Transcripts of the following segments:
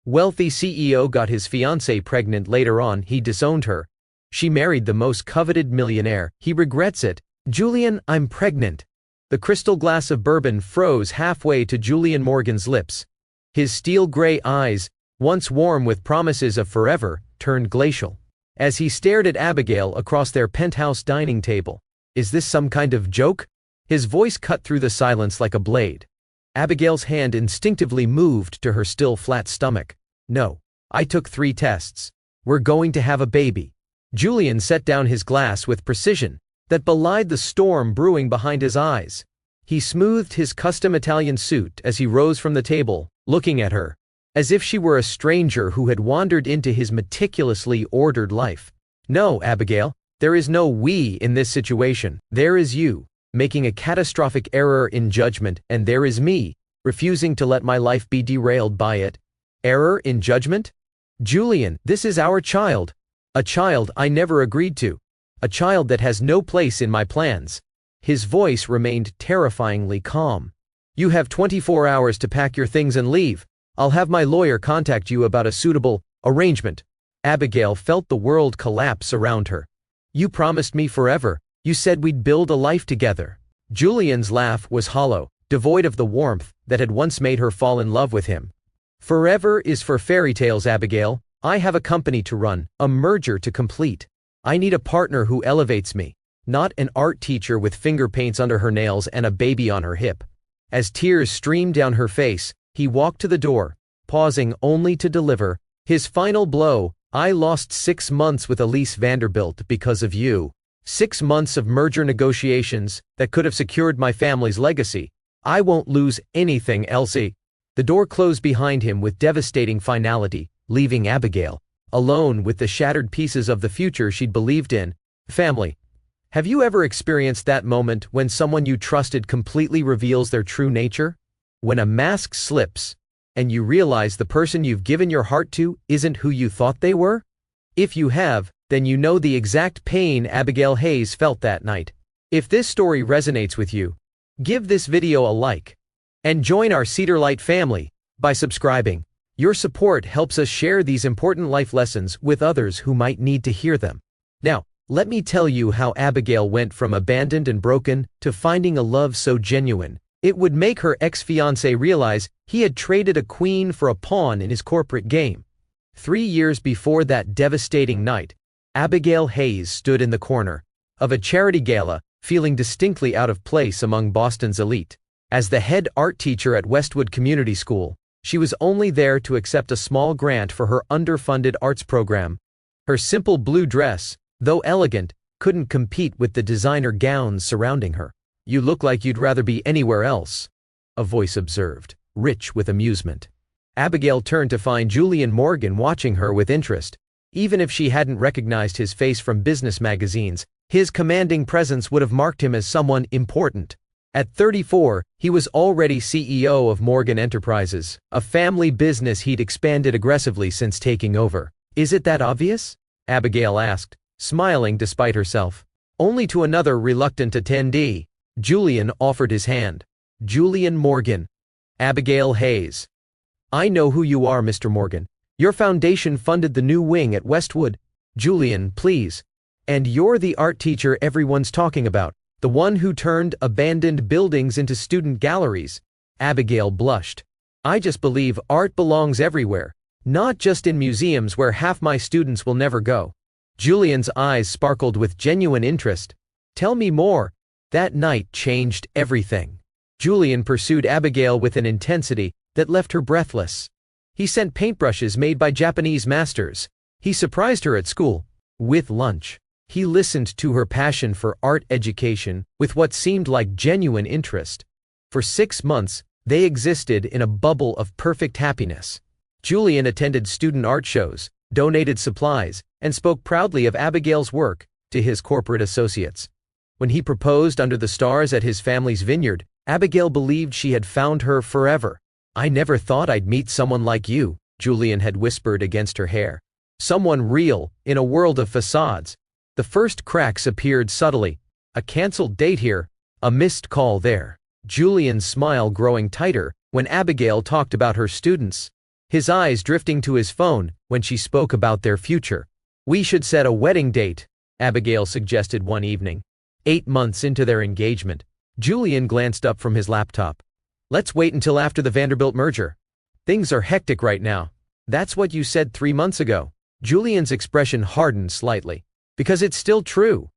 Wealthy CEO got his fiancée pregnant. Later on, he disowned her. She married the most coveted millionaire. He regrets it. Julian, I'm pregnant. The crystal glass of bourbon froze halfway to Julian Morgan's lips. His steel gray eyes, once warm with promises of forever, turned glacial. As he stared at Abigail across their penthouse dining table. Is this some kind of joke? His voice cut through the silence like a blade. Abigail's hand instinctively moved to her still flat stomach. No. I took 3 tests. We're going to have a baby. Julian set down his glass with precision that belied the storm brewing behind his eyes. He smoothed his custom Italian suit as he rose from the table, looking at her, as if she were a stranger who had wandered into his meticulously ordered life. No, Abigail, there is no we in this situation. There is you, making a catastrophic error in judgment, and there is me, refusing to let my life be derailed by it. Error in judgment? Julian, this is our child. A child I never agreed to. A child that has no place in my plans. His voice remained terrifyingly calm. You have 24 hours to pack your things and leave. I'll have my lawyer contact you about a suitable arrangement. Abigail felt the world collapse around her. You promised me forever. You said we'd build a life together. Julian's laugh was hollow, devoid of the warmth that had once made her fall in love with him. Forever is for fairy tales, Abigail. I have a company to run, a merger to complete. I need a partner who elevates me, not an art teacher with finger paints under her nails and a baby on her hip. As tears streamed down her face, he walked to the door, pausing only to deliver his final blow. I lost 6 months with Elise Vanderbilt because of you. 6 months of merger negotiations that could have secured my family's legacy. I won't lose anything, Elsie. The door closed behind him with devastating finality, leaving Abigail alone with the shattered pieces of the future she'd believed in. Family. Have you ever experienced that moment when someone you trusted completely reveals their true nature? When a mask slips, and you realize the person you've given your heart to isn't who you thought they were? If you have, then you know the exact pain Abigail Hayes felt that night. If this story resonates with you, give this video a like, and join our Cedar Light family by subscribing. Your support helps us share these important life lessons with others who might need to hear them. Now, let me tell you how Abigail went from abandoned and broken to finding a love so genuine it would make her ex-fiancé realize he had traded a queen for a pawn in his corporate game. 3 years before that devastating night, Abigail Hayes stood in the corner of a charity gala, feeling distinctly out of place among Boston's elite. As the head art teacher at Westwood Community School, she was only there to accept a small grant for her underfunded arts program. Her simple blue dress, though elegant, couldn't compete with the designer gowns surrounding her. You look like you'd rather be anywhere else, a voice observed, rich with amusement. Abigail turned to find Julian Morgan watching her with interest. Even if she hadn't recognized his face from business magazines, his commanding presence would have marked him as someone important. At 34, he was already CEO of Morgan Enterprises, a family business he'd expanded aggressively since taking over. Is it that obvious? Abigail asked, smiling despite herself. Only to another reluctant attendee. Julian offered his hand. Julian Morgan. Abigail Hayes. I know who you are, Mr. Morgan. Your foundation funded the new wing at Westwood. Julian, please. And you're the art teacher everyone's talking about, the one who turned abandoned buildings into student galleries. Abigail blushed. I just believe art belongs everywhere, not just in museums where half my students will never go. Julian's eyes sparkled with genuine interest. Tell me more. That night changed everything. Julian pursued Abigail with an intensity that left her breathless. He sent paintbrushes made by Japanese masters. He surprised her at school with lunch. He listened to her passion for art education with what seemed like genuine interest. For 6 months, they existed in a bubble of perfect happiness. Julian attended student art shows, donated supplies, and spoke proudly of Abigail's work to his corporate associates. When he proposed under the stars at his family's vineyard, Abigail believed she had found her forever. I never thought I'd meet someone like you, Julian had whispered against her hair. Someone real, in a world of facades. The first cracks appeared subtly. A canceled date here, a missed call there. Julian's smile growing tighter when Abigail talked about her students. his eyes drifting to his phone when she spoke about their future. "We should set a wedding date," Abigail suggested one evening. 8 months into their engagement, Julian glanced up from his laptop. "Let's wait until after the Vanderbilt merger. Things are hectic right now." "That's what you said 3 months ago." Julian's expression hardened slightly. "Because it's still true.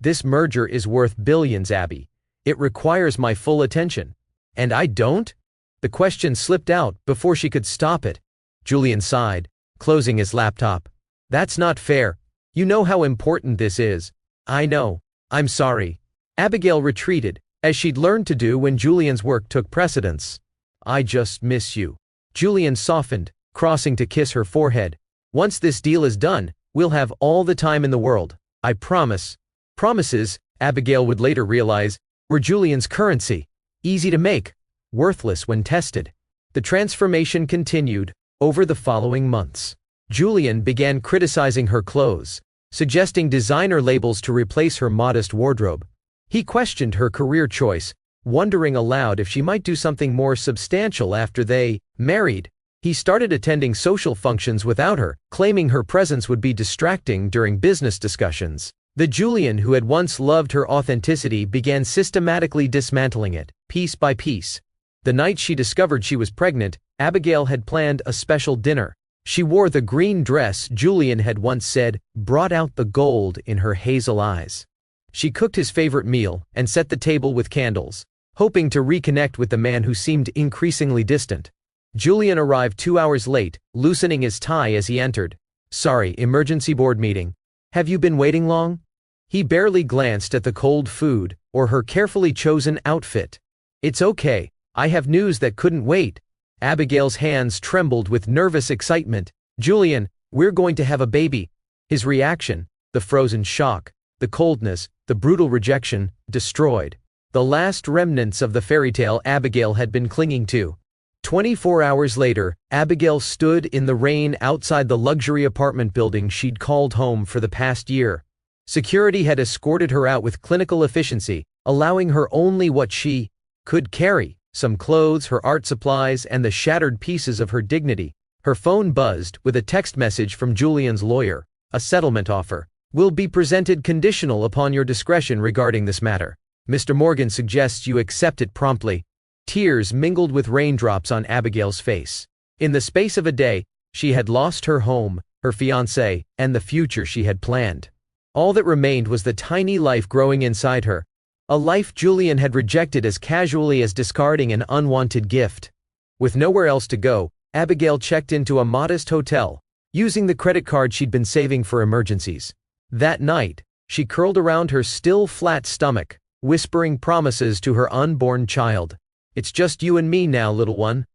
This merger is worth billions, Abby. It requires my full attention. And I don't?" The question slipped out before she could stop it. Julian sighed, closing his laptop. "That's not fair. You know how important this is." "I know. I'm sorry." Abigail retreated, as she'd learned to do when Julian's work took precedence. "I just miss you." Julian softened, crossing to kiss her forehead. "Once this deal is done, we'll have all the time in the world. I promise." Promises, Abigail would later realize, were Julian's currency. Easy to make, worthless when tested. The transformation continued over the following months. Julian began criticizing her clothes, suggesting designer labels to replace her modest wardrobe. He questioned her career choice, wondering aloud if she might do something more substantial after they married. He started attending social functions without her, claiming her presence would be distracting during business discussions. The Julian who had once loved her authenticity began systematically dismantling it, piece by piece. The night she discovered she was pregnant, Abigail had planned a special dinner. She wore the green dress Julian had once said brought out the gold in her hazel eyes. She cooked his favorite meal and set the table with candles, hoping to reconnect with the man who seemed increasingly distant. Julian arrived 2 hours late, loosening his tie as he entered. "Sorry, emergency board meeting. Have you been waiting long?" He barely glanced at the cold food or her carefully chosen outfit. "It's okay. I have news that couldn't wait." Abigail's hands trembled with nervous excitement. "Julian, we're going to have a baby." His reaction, the frozen shock, the coldness, the brutal rejection, destroyed the last remnants of the fairy tale Abigail had been clinging to. 24 hours later, Abigail stood in the rain outside the luxury apartment building she'd called home for the past year. Security had escorted her out with clinical efficiency, allowing her only what she could carry: some clothes, her art supplies, and the shattered pieces of her dignity. Her phone buzzed with a text message from Julian's lawyer. "A settlement offer will be presented conditional upon your discretion regarding this matter. Mr. Morgan suggests you accept it promptly." Tears mingled with raindrops on Abigail's face. In the space of a day, she had lost her home, her fiancé, and the future she had planned. All that remained was the tiny life growing inside her, a life Julian had rejected as casually as discarding an unwanted gift. With nowhere else to go, Abigail checked into a modest hotel, using the credit card she'd been saving for emergencies. That night, she curled around her still flat stomach, whispering promises to her unborn child. "It's just you and me now, little one.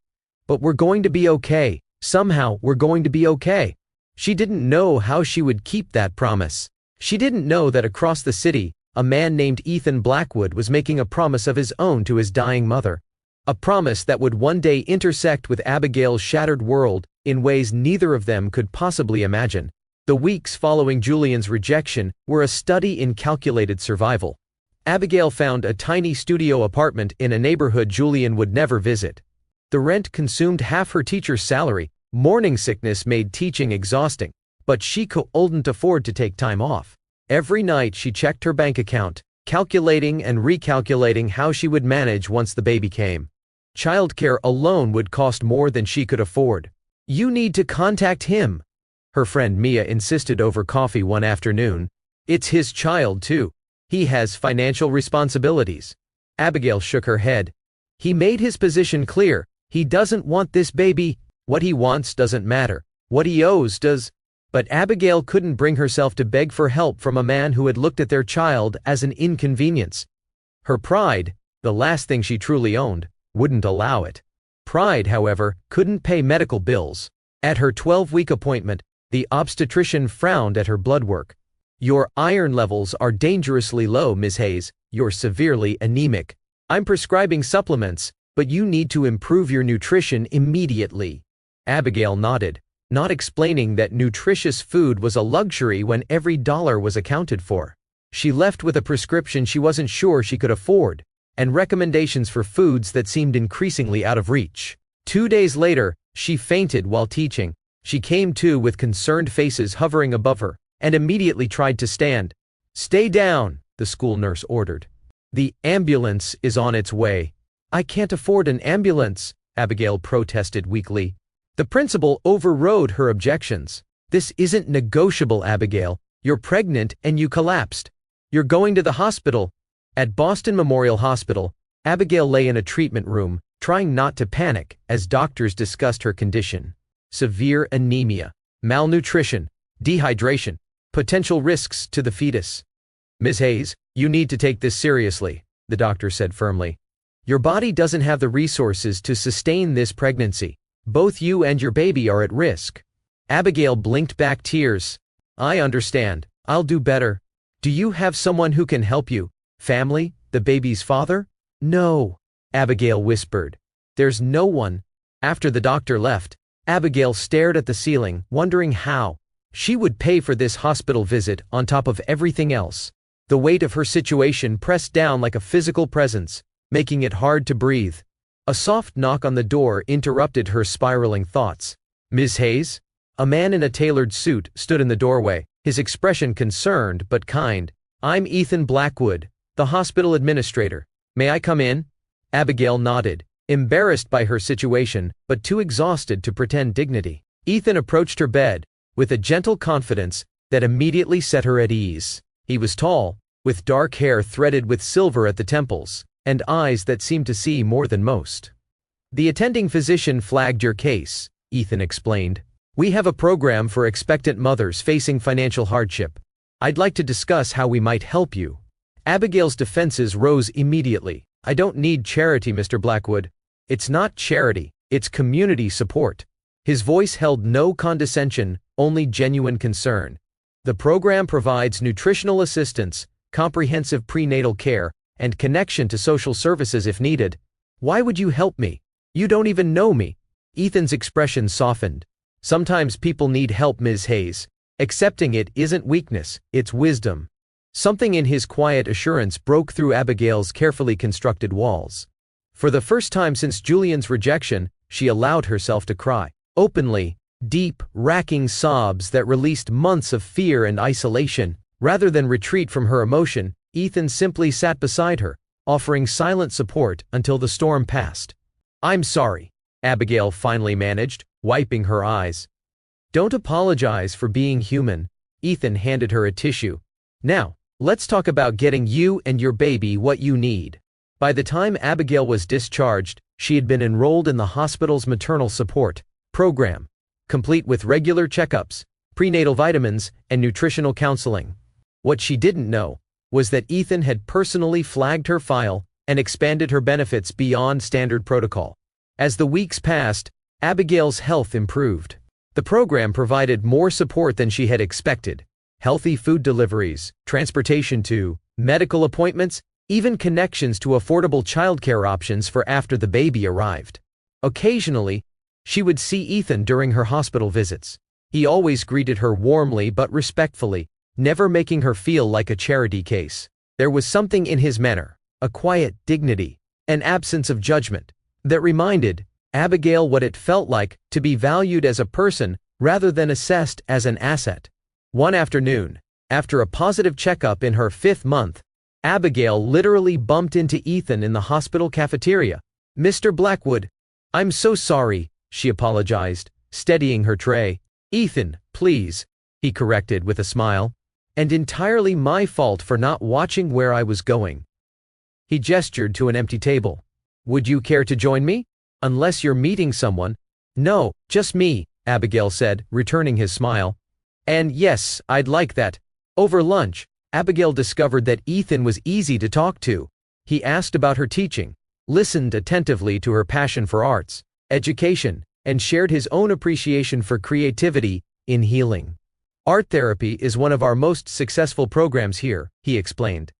But we're going to be okay. Somehow, we're going to be okay." She didn't know how she would keep that promise. She didn't know that across the city, a man named Ethan Blackwood was making a promise of his own to his dying mother. A promise that would one day intersect with Abigail's shattered world in ways neither of them could possibly imagine. The weeks following Julian's rejection were a study in calculated survival. Abigail found a tiny studio apartment in a neighborhood Julian would never visit. The rent consumed half her teacher's salary. Morning sickness made teaching exhausting, but she couldn't afford to take time off. Every night she checked her bank account, calculating and recalculating how she would manage once the baby came. Childcare alone would cost more than she could afford. "You need to contact him," her friend Mia insisted over coffee one afternoon. "It's his child too. He has financial responsibilities." Abigail shook her head. "He made his position clear. He doesn't want this baby. What he wants doesn't matter. What he owes does." But Abigail couldn't bring herself to beg for help from a man who had looked at their child as an inconvenience. Her pride, the last thing she truly owned, wouldn't allow it. Pride, however, couldn't pay medical bills. At her 12-week appointment, the obstetrician frowned at her blood work. "Your iron levels are dangerously low, Ms. Hayes. You're severely anemic. I'm prescribing supplements, but you need to improve your nutrition immediately." Abigail nodded, not explaining that nutritious food was a luxury when every dollar was accounted for. She left with a prescription she wasn't sure she could afford, and recommendations for foods that seemed increasingly out of reach. 2 days later, She fainted while teaching. She came to with concerned faces hovering above her, and immediately tried to stand. "Stay down," the school nurse ordered. "The ambulance is on its way." "I can't afford an ambulance," Abigail protested weakly. The principal overrode her objections. "This isn't negotiable, Abigail. You're pregnant and you collapsed. You're going to the hospital." At Boston Memorial Hospital, Abigail lay in a treatment room, trying not to panic as doctors discussed her condition. Severe anemia, malnutrition, dehydration, potential risks to the fetus. "Ms. Hayes, you need to take this seriously," the doctor said firmly. "Your body doesn't have the resources to sustain this pregnancy. Both you and your baby are at risk." Abigail blinked back tears. "I understand. I'll do better. Do you have someone who can help you? Family? The baby's father?" "No," Abigail whispered. "There's no one." After the doctor left, Abigail stared at the ceiling, wondering how she would pay for this hospital visit on top of everything else. The weight of her situation pressed down like a physical presence, making it hard to breathe. A soft knock on the door interrupted her spiraling thoughts. "Ms. Hayes?" A man in a tailored suit stood in the doorway, his expression concerned but kind. "I'm Ethan Blackwood, the hospital administrator. May I come in?" Abigail nodded, embarrassed by her situation, but too exhausted to pretend dignity. Ethan approached her bed with a gentle confidence that immediately set her at ease. He was tall, with dark hair threaded with silver at the temples, and eyes that seemed to see more than most. "The attending physician flagged your case," Ethan explained. "We have a program for expectant mothers facing financial hardship. I'd like to discuss how we might help you." Abigail's defenses rose immediately. "I don't need charity, Mr. Blackwood." "It's not charity, it's community support." His voice held no condescension, only genuine concern. "The program provides nutritional assistance, comprehensive prenatal care, and connection to social services if needed." "Why would you help me? You don't even know me." Ethan's expression softened. "Sometimes people need help, Ms. Hayes. Accepting it isn't weakness, it's wisdom." Something in his quiet assurance broke through Abigail's carefully constructed walls. For the first time since Julian's rejection, she allowed herself to cry. Openly, deep, racking sobs that released months of fear and isolation. Rather than retreat from her emotion, Ethan simply sat beside her, offering silent support until the storm passed. "I'm sorry," Abigail finally managed, wiping her eyes. "Don't apologize for being human." Ethan handed her a tissue. "Now, let's talk about getting you and your baby what you need." By the time Abigail was discharged, she had been enrolled in the hospital's maternal support program, complete with regular checkups, prenatal vitamins, and nutritional counseling. What she didn't know was that Ethan had personally flagged her file and expanded her benefits beyond standard protocol. As the weeks passed, Abigail's health improved. The program provided more support than she had expected. Healthy food deliveries, transportation to medical appointments, even connections to affordable childcare options for after the baby arrived. Occasionally, she would see Ethan during her hospital visits. He always greeted her warmly but respectfully, never making her feel like a charity case. There was something in his manner, a quiet dignity, an absence of judgment, that reminded Abigail what it felt like to be valued as a person rather than assessed as an asset. One afternoon, after a positive checkup in her 5th month, Abigail literally bumped into Ethan in the hospital cafeteria. "Mr. Blackwood, I'm so sorry," she apologized, steadying her tray. "Ethan, please," he corrected with a smile. "And entirely my fault for not watching where I was going." He gestured to an empty table. "Would you care to join me? Unless you're meeting someone." "No, just me," Abigail said, returning his smile. "And yes, I'd like that." Over lunch, Abigail discovered that Ethan was easy to talk to. He asked about her teaching, listened attentively to her passion for arts, education, and shared his own appreciation for creativity in healing. "Art therapy is one of our most successful programs here," he explained.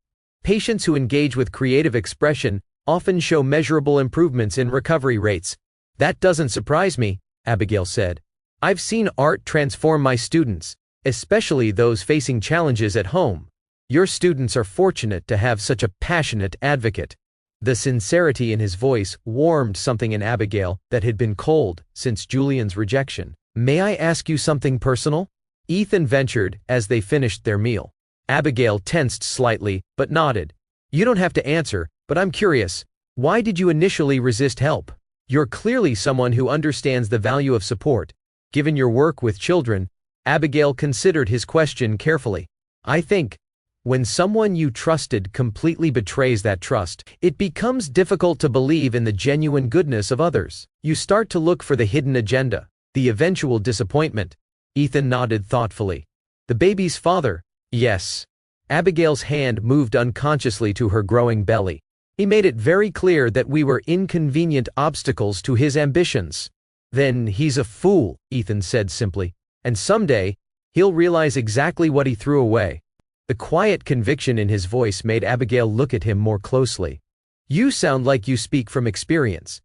"Patients who engage with creative expression often show measurable improvements in recovery rates." "That doesn't surprise me," Abigail said. "I've seen art transform my students, especially those facing challenges at home." "Your students are fortunate to have such a passionate advocate." The sincerity in his voice warmed something in Abigail that had been cold since Julian's rejection. "May I ask you something personal?" Ethan ventured as they finished their meal. Abigail tensed slightly, but nodded. "You don't have to answer, but I'm curious. Why did you initially resist help? You're clearly someone who understands the value of support. Given your work with children," Abigail considered his question carefully. "I think, when someone you trusted completely betrays that trust, it becomes difficult to believe in the genuine goodness of others. You start to look for the hidden agenda, the eventual disappointment." Ethan nodded thoughtfully. "The baby's father?" "Yes." Abigail's hand moved unconsciously to her growing belly. "He made it very clear that we were inconvenient obstacles to his ambitions." "Then he's a fool," Ethan said simply. "And someday, he'll realize exactly what he threw away." The quiet conviction in his voice made Abigail look at him more closely. "You sound like you speak from experience."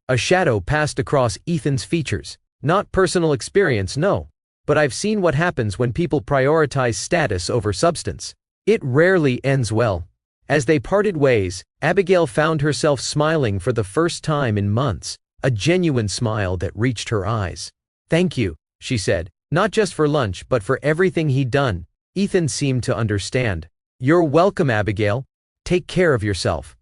A shadow passed across Ethan's features. "Not personal experience, no. But I've seen what happens when people prioritize status over substance. It rarely ends well." As they parted ways, Abigail found herself smiling for the first time in months, a genuine smile that reached her eyes. "Thank you," she said, "not just for lunch but for everything he'd done." Ethan seemed to understand. "You're welcome, Abigail. Take care of yourself."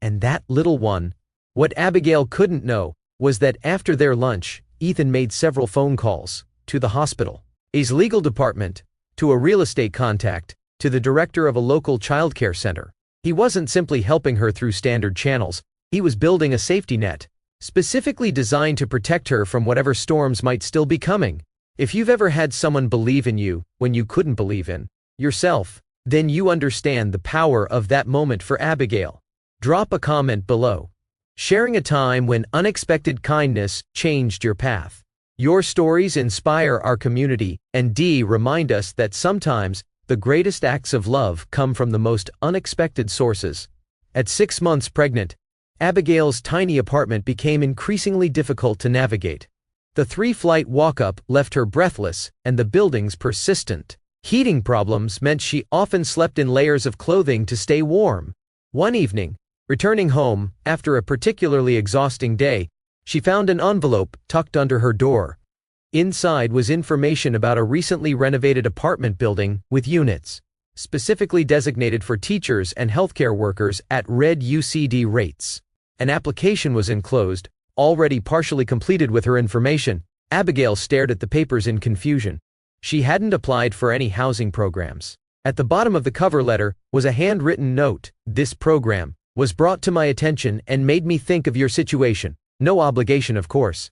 And that little one. What Abigail couldn't know was that after their lunch, Ethan made several phone calls to the hospital, his legal department, to a real estate contact, to the director of a local childcare center. He wasn't simply helping her through standard channels, he was building a safety net, specifically designed to protect her from whatever storms might still be coming. If you've ever had someone believe in you when you couldn't believe in yourself, then you understand the power of that moment for Abigail. Drop a comment below, sharing a time when unexpected kindness changed your path. Your stories inspire our community and remind us that sometimes the greatest acts of love come from the most unexpected sources. At 6 months pregnant, Abigail's tiny apartment became increasingly difficult to navigate. The 3-flight walk-up left her breathless, and the building's persistent heating problems meant she often slept in layers of clothing to stay warm. One evening, returning home after a particularly exhausting day, she found an envelope tucked under her door. Inside was information about a recently renovated apartment building with units specifically designated for teachers and healthcare workers at red UCD rates. An application was enclosed, already partially completed with her information. Abigail stared at the papers in confusion. She hadn't applied for any housing programs. At the bottom of the cover letter was a handwritten note. "This program was brought to my attention and made me think of your situation. No obligation, of course.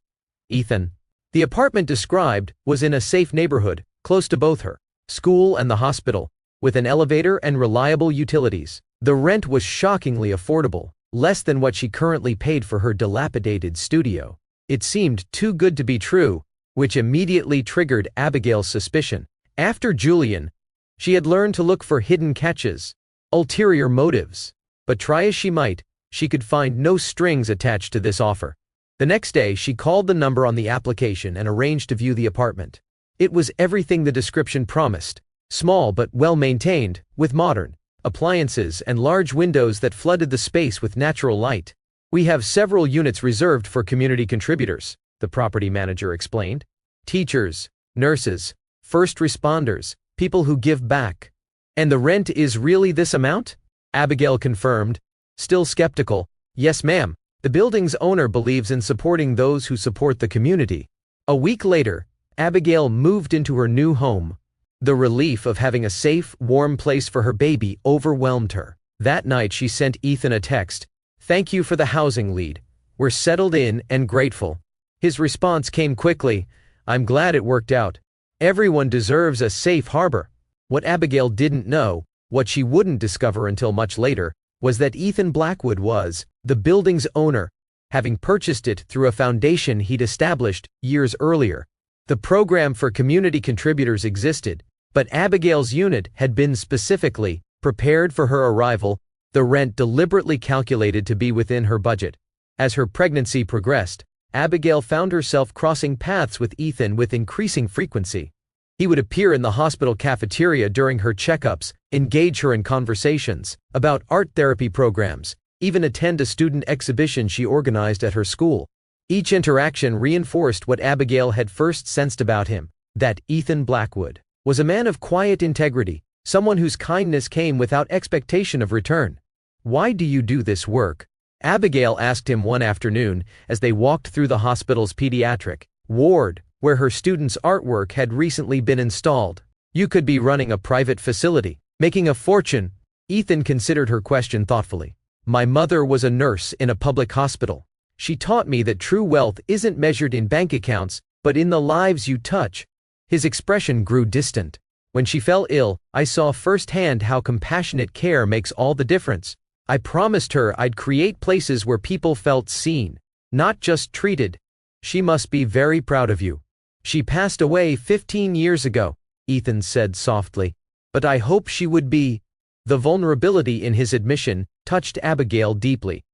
Ethan." The apartment described was in a safe neighborhood, close to both her school and the hospital, with an elevator and reliable utilities. The rent was shockingly affordable, less than what she currently paid for her dilapidated studio. It seemed too good to be true, which immediately triggered Abigail's suspicion. After Julian, she had learned to look for hidden catches, ulterior motives. But try as she might, she could find no strings attached to this offer. The next day, she called the number on the application and arranged to view the apartment. It was everything the description promised. Small but well-maintained, with modern appliances and large windows that flooded the space with natural light. "We have several units reserved for community contributors," the property manager explained. "Teachers, nurses, first responders, people who give back." "And the rent is really this amount?" Abigail confirmed, still skeptical. "Yes, ma'am. The building's owner believes in supporting those who support the community." A week later, Abigail moved into her new home. The relief of having a safe, warm place for her baby overwhelmed her. That night she sent Ethan a text. "Thank you for the housing lead. We're settled in and grateful." His response came quickly. "I'm glad it worked out. Everyone deserves a safe harbor." What Abigail didn't know, what she wouldn't discover until much later, was that Ethan Blackwood was the building's owner, having purchased it through a foundation he'd established years earlier. The program for community contributors existed, but Abigail's unit had been specifically prepared for her arrival, the rent deliberately calculated to be within her budget. As her pregnancy progressed, Abigail found herself crossing paths with Ethan with increasing frequency. He would appear in the hospital cafeteria during her checkups, engage her in conversations about art therapy programs, even attend a student exhibition she organized at her school. Each interaction reinforced what Abigail had first sensed about him, that Ethan Blackwood was a man of quiet integrity, someone whose kindness came without expectation of return. "Why do you do this work?" Abigail asked him one afternoon as they walked through the hospital's pediatric ward, where her students' artwork had recently been installed. "You could be running a private facility, making a fortune." Ethan considered her question thoughtfully. "My mother was a nurse in a public hospital. She taught me that true wealth isn't measured in bank accounts, but in the lives you touch." His expression grew distant. "When she fell ill, I saw firsthand how compassionate care makes all the difference. I promised her I'd create places where people felt seen, not just treated. She must be very proud of you." "She passed away 15 years ago," Ethan said softly. "But I hope she would be." The vulnerability in his admission touched Abigail deeply.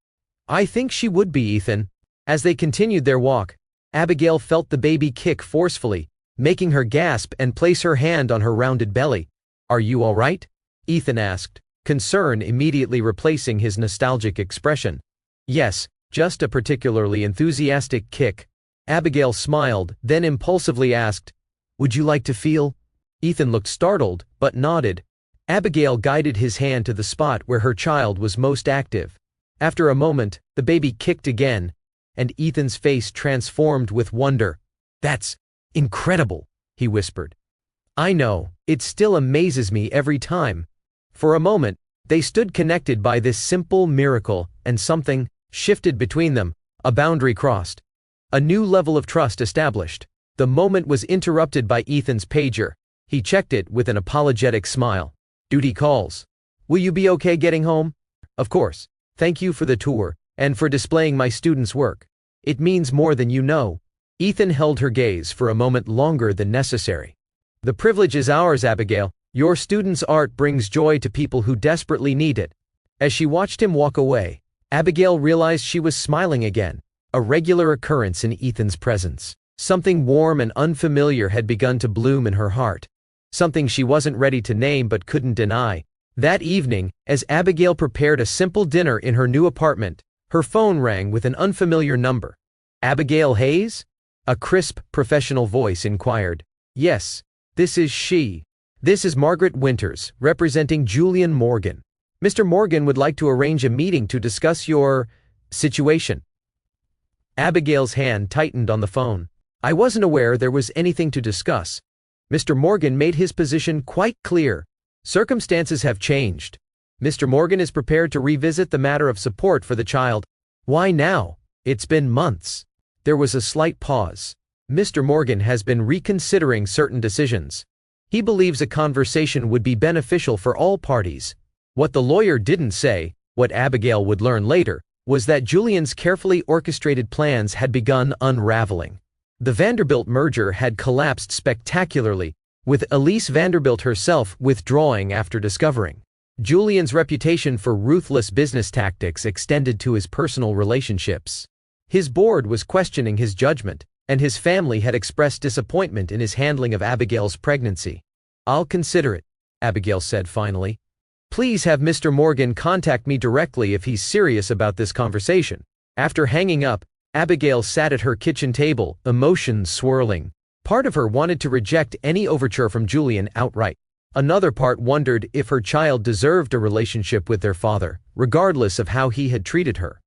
"I think she would be, Ethan." As they continued their walk, Abigail felt the baby kick forcefully, making her gasp and place her hand on her rounded belly. "Are you all right?" Ethan asked, concern immediately replacing his nostalgic expression. "Yes, just a particularly enthusiastic kick." Abigail smiled, then impulsively asked, "Would you like to feel?" Ethan looked startled, but nodded. Abigail guided his hand to the spot where her child was most active. After a moment, the baby kicked again, and Ethan's face transformed with wonder. "That's incredible," he whispered. "I know, it still amazes me every time." For a moment, they stood connected by this simple miracle, and something shifted between them, a boundary crossed. A new level of trust established. The moment was interrupted by Ethan's pager. He checked it with an apologetic smile. "Duty calls. Will you be okay getting home?" "Of course. Thank you for the tour, and for displaying my students' work. It means more than you know." Ethan held her gaze for a moment longer than necessary. "The privilege is ours, Abigail. Your students' art brings joy to people who desperately need it." As she watched him walk away, Abigail realized she was smiling again, a regular occurrence in Ethan's presence. Something warm and unfamiliar had begun to bloom in her heart. Something she wasn't ready to name but couldn't deny. That evening, as Abigail prepared a simple dinner in her new apartment, her phone rang with an unfamiliar number. "Abigail Hayes?" A crisp, professional voice inquired. "Yes, this is she. This is Margaret Winters, representing Julian Morgan. Mr. Morgan would like to arrange a meeting to discuss your situation." Abigail's hand tightened on the phone. "I wasn't aware there was anything to discuss." Mr. Morgan made his position quite clear. "Circumstances have changed. Mr. Morgan is prepared to revisit the matter of support for the child." "Why now? It's been months." There was a slight pause. "Mr. Morgan has been reconsidering certain decisions. He believes a conversation would be beneficial for all parties." What the lawyer didn't say, what Abigail would learn later, was that Julian's carefully orchestrated plans had begun unraveling. The Vanderbilt merger had collapsed spectacularly, with Elise Vanderbilt herself withdrawing after discovering. Julian's reputation for ruthless business tactics extended to his personal relationships. His board was questioning his judgment, and his family had expressed disappointment in his handling of Abigail's pregnancy. "I'll consider it," Abigail said finally. "Please have Mr. Morgan contact me directly if he's serious about this conversation." After hanging up, Abigail sat at her kitchen table, emotions swirling. Part of her wanted to reject any overture from Julian outright. Another part wondered if her child deserved a relationship with their father, regardless of how he had treated her.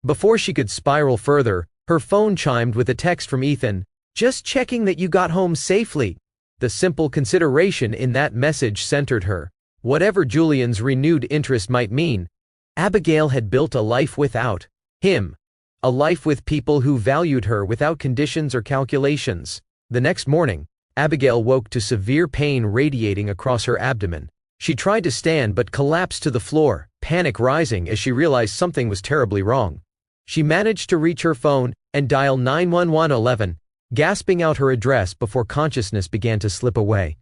Before she could spiral further, her phone chimed with a text from Ethan. "Just checking that you got home safely." The simple consideration in that message centered her. Whatever Julian's renewed interest might mean, Abigail had built a life without him. A life with people who valued her without conditions or calculations. The next morning, Abigail woke to severe pain radiating across her abdomen. She tried to stand but collapsed to the floor, panic rising as she realized something was terribly wrong. She managed to reach her phone and dial 911, gasping out her address before consciousness began to slip away.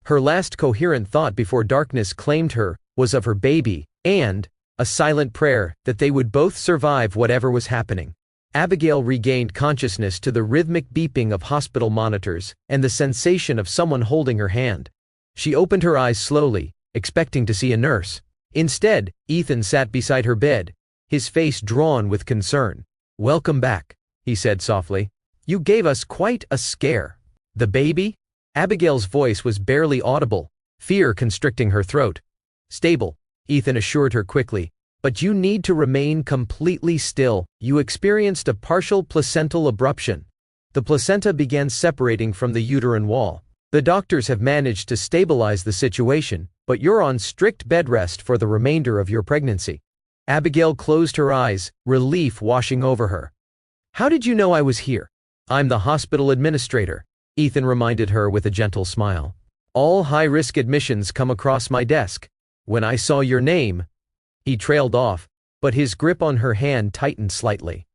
Her last coherent thought before darkness claimed her was of her baby, and a silent prayer that they would both survive whatever was happening. Abigail regained consciousness to the rhythmic beeping of hospital monitors and the sensation of someone holding her hand. She opened her eyes slowly, expecting to see a nurse. Instead, Ethan sat beside her bed, his face drawn with concern. "Welcome back," he said softly. "You gave us quite a scare." "The baby?" Abigail's voice was barely audible, fear constricting her throat. "Stable," Ethan assured her quickly. "But you need to remain completely still. You experienced a partial placental abruption. The placenta began separating from the uterine wall. The doctors have managed to stabilize the situation, but you're on strict bed rest for the remainder of your pregnancy." Abigail closed her eyes, relief washing over her. "How did you know I was here?" "I'm the hospital administrator," Ethan reminded her with a gentle smile. "All high-risk admissions come across my desk. When I saw your name—" He trailed off, but his grip on her hand tightened slightly.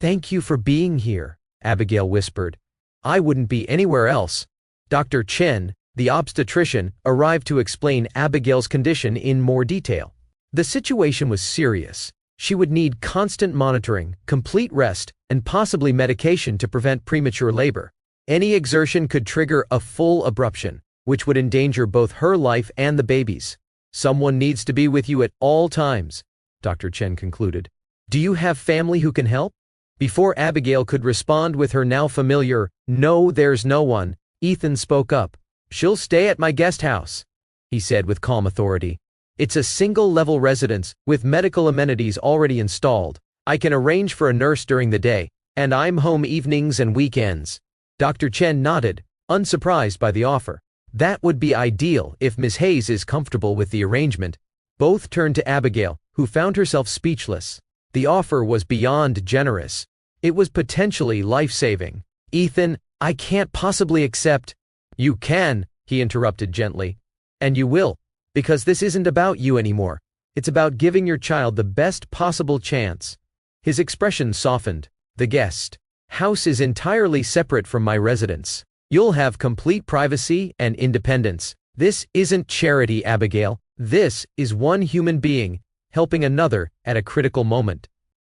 "Thank you for being here," Abigail whispered. "I wouldn't be anywhere else." Dr. Chen, the obstetrician, arrived to explain Abigail's condition in more detail. The situation was serious. She would need constant monitoring, complete rest, and possibly medication to prevent premature labor. Any exertion could trigger a full abruption, which would endanger both her life and the baby's. "Someone needs to be with you at all times," Dr. Chen concluded. "Do you have family who can help?" Before Abigail could respond with her now familiar, "No, there's no one," Ethan spoke up. "She'll stay at my guest house," he said with calm authority. "It's a single-level residence, with medical amenities already installed. I can arrange for a nurse during the day, and I'm home evenings and weekends." Dr. Chen nodded, unsurprised by the offer. "That would be ideal if Ms. Hayes is comfortable with the arrangement." Both turned to Abigail, who found herself speechless. The offer was beyond generous. It was potentially life-saving. "Ethan, I can't possibly accept—" "You can," he interrupted gently. "And you will, because this isn't about you anymore. It's about giving your child the best possible chance." His expression softened. "The guest house is entirely separate from my residence. You'll have complete privacy and independence. This isn't charity, Abigail. This is one human being helping another at a critical moment."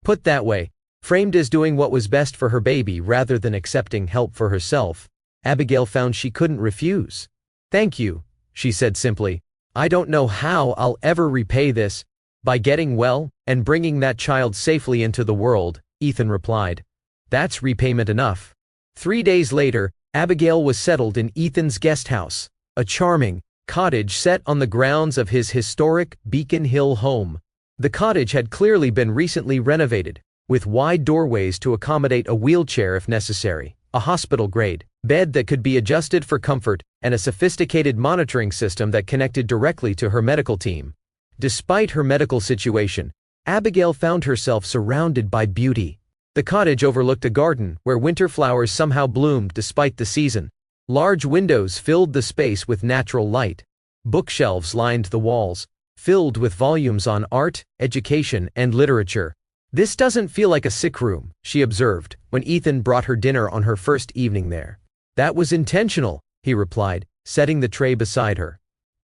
Put that way, framed as doing what was best for her baby rather than accepting help for herself, Abigail found she couldn't refuse. "Thank you," she said simply. "I don't know how I'll ever repay this." "By getting well and bringing that child safely into the world," Ethan replied. "That's repayment enough." 3 days later, Abigail was settled in Ethan's guest house, a charming cottage set on the grounds of his historic Beacon Hill home. The cottage had clearly been recently renovated, with wide doorways to accommodate a wheelchair if necessary, a hospital-grade bed that could be adjusted for comfort, and a sophisticated monitoring system that connected directly to her medical team. Despite her medical situation, Abigail found herself surrounded by beauty. The cottage overlooked a garden where winter flowers somehow bloomed despite the season. Large windows filled the space with natural light. Bookshelves lined the walls, filled with volumes on art, education, and literature. "This doesn't feel like a sick room," she observed, when Ethan brought her dinner on her first evening there. "That was intentional," he replied, setting the tray beside her.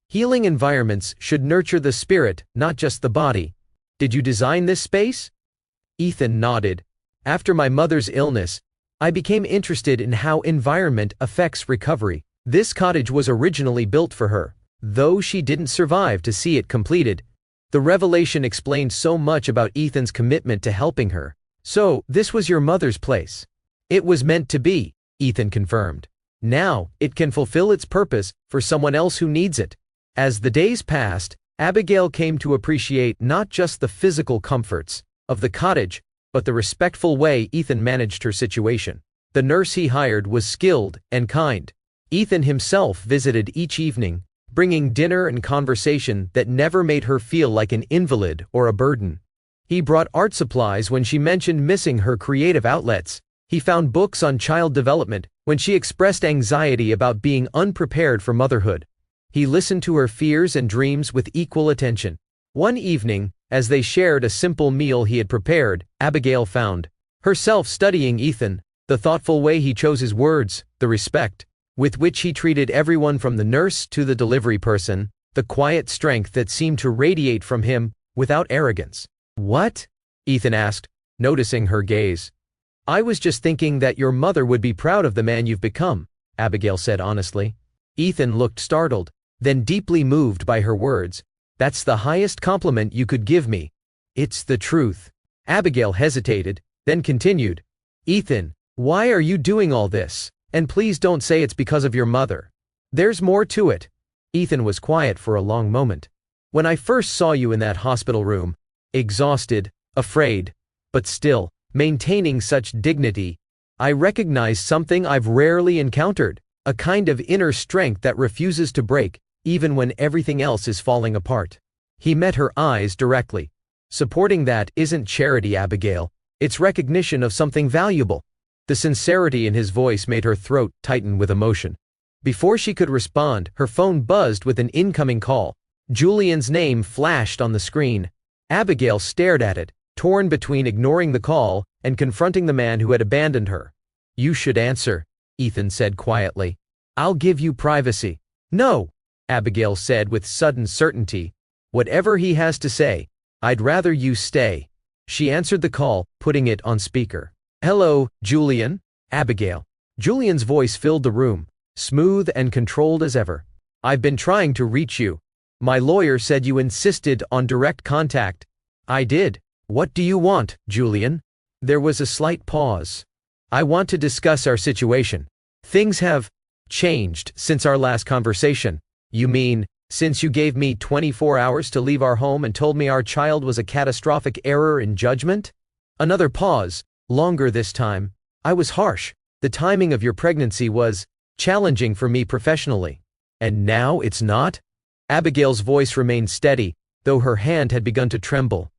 "Healing environments should nurture the spirit, not just the body. Did you design this space?" Ethan nodded. "After my mother's illness, I became interested in how environment affects recovery. This cottage was originally built for her, though she didn't survive to see it completed." The revelation explained so much about Ethan's commitment to helping her. "So, this was your mother's place?" "It was meant to be," Ethan confirmed. "Now, it can fulfill its purpose for someone else who needs it." As the days passed, Abigail came to appreciate not just the physical comforts of the cottage, but the respectful way Ethan managed her situation. The nurse he hired was skilled and kind. Ethan himself visited each evening, bringing dinner and conversation that never made her feel like an invalid or a burden. He brought art supplies when she mentioned missing her creative outlets. He found books on child development when she expressed anxiety about being unprepared for motherhood. He listened to her fears and dreams with equal attention. One evening, as they shared a simple meal he had prepared, Abigail found herself studying Ethan, the thoughtful way he chose his words, the respect with which he treated everyone from the nurse to the delivery person, the quiet strength that seemed to radiate from him without arrogance. "What?" Ethan asked, noticing her gaze. "I was just thinking that your mother would be proud of the man you've become," Abigail said honestly. Ethan looked startled, then deeply moved by her words. "That's the highest compliment you could give me." It's the truth. Abigail hesitated, then continued. Ethan, why are you doing all this? And please don't say it's because of your mother. There's more to it. Ethan was quiet for a long moment. When I first saw you in that hospital room, exhausted, afraid, but still, maintaining such dignity, I recognized something I've rarely encountered, a kind of inner strength that refuses to break, even when everything else is falling apart. He met her eyes directly. Supporting that isn't charity, Abigail. It's recognition of something valuable. The sincerity in his voice made her throat tighten with emotion. Before she could respond, her phone buzzed with an incoming call. Julian's name flashed on the screen. Abigail stared at it, torn between ignoring the call and confronting the man who had abandoned her. You should answer, Ethan said quietly. I'll give you privacy. No, Abigail said with sudden certainty. Whatever he has to say, I'd rather you stay. She answered the call, putting it on speaker. Hello, Julian? Abigail. Julian's voice filled the room, smooth and controlled as ever. I've been trying to reach you. My lawyer said you insisted on direct contact. I did. What do you want, Julian? There was a slight pause. I want to discuss our situation. Things have changed since our last conversation. You mean, since you gave me 24 hours to leave our home and told me our child was a catastrophic error in judgment? Another pause, longer this time. I was harsh. The timing of your pregnancy was challenging for me professionally. And now it's not? Abigail's voice remained steady, though her hand had begun to tremble.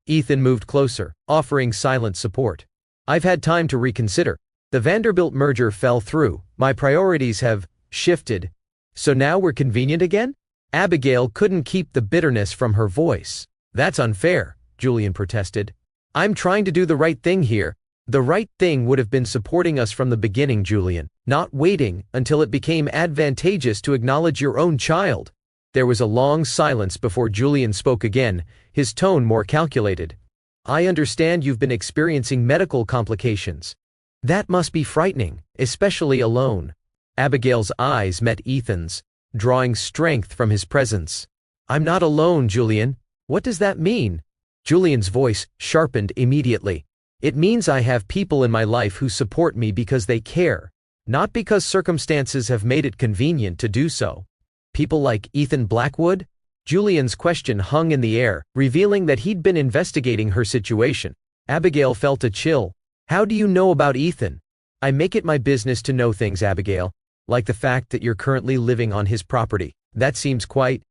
Ethan moved closer, offering silent support. I've had time to reconsider. The Vanderbilt merger fell through. My priorities have shifted. So now we're convenient again? Abigail couldn't keep the bitterness from her voice. That's unfair, Julian protested. I'm trying to do the right thing here. The right thing would have been supporting us from the beginning, Julian, not waiting until it became advantageous to acknowledge your own child. There was a long silence before Julian spoke again, his tone more calculated. I understand you've been experiencing medical complications. That must be frightening, especially alone. Abigail's eyes met Ethan's, drawing strength from his presence. I'm not alone, Julian. What does that mean? Julian's voice sharpened immediately. It means I have people in my life who support me because they care, not because circumstances have made it convenient to do so. People like Ethan Blackwood? Julian's question hung in the air, revealing that he'd been investigating her situation. Abigail felt a chill. How do you know about Ethan? I make it my business to know things, Abigail, like the fact that you're currently living on his property. That seems quite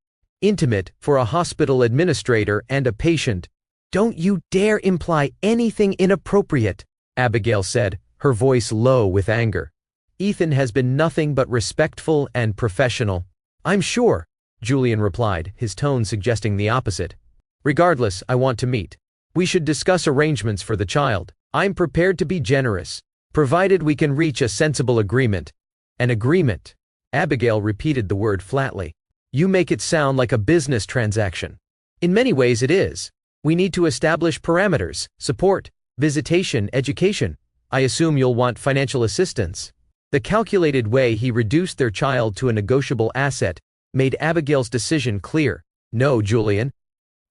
intimate for a hospital administrator and a patient. Don't you dare imply anything inappropriate, Abigail said, her voice low with anger. Ethan has been nothing but respectful and professional. I'm sure, Julian replied, his tone suggesting the opposite. Regardless, I want to meet. We should discuss arrangements for the child. I'm prepared to be generous, provided we can reach a sensible agreement. An agreement. Abigail repeated the word flatly. You make it sound like a business transaction. In many ways it is. We need to establish parameters, support, visitation, education. I assume you'll want financial assistance. The calculated way he reduced their child to a negotiable asset made Abigail's decision clear. No, Julian.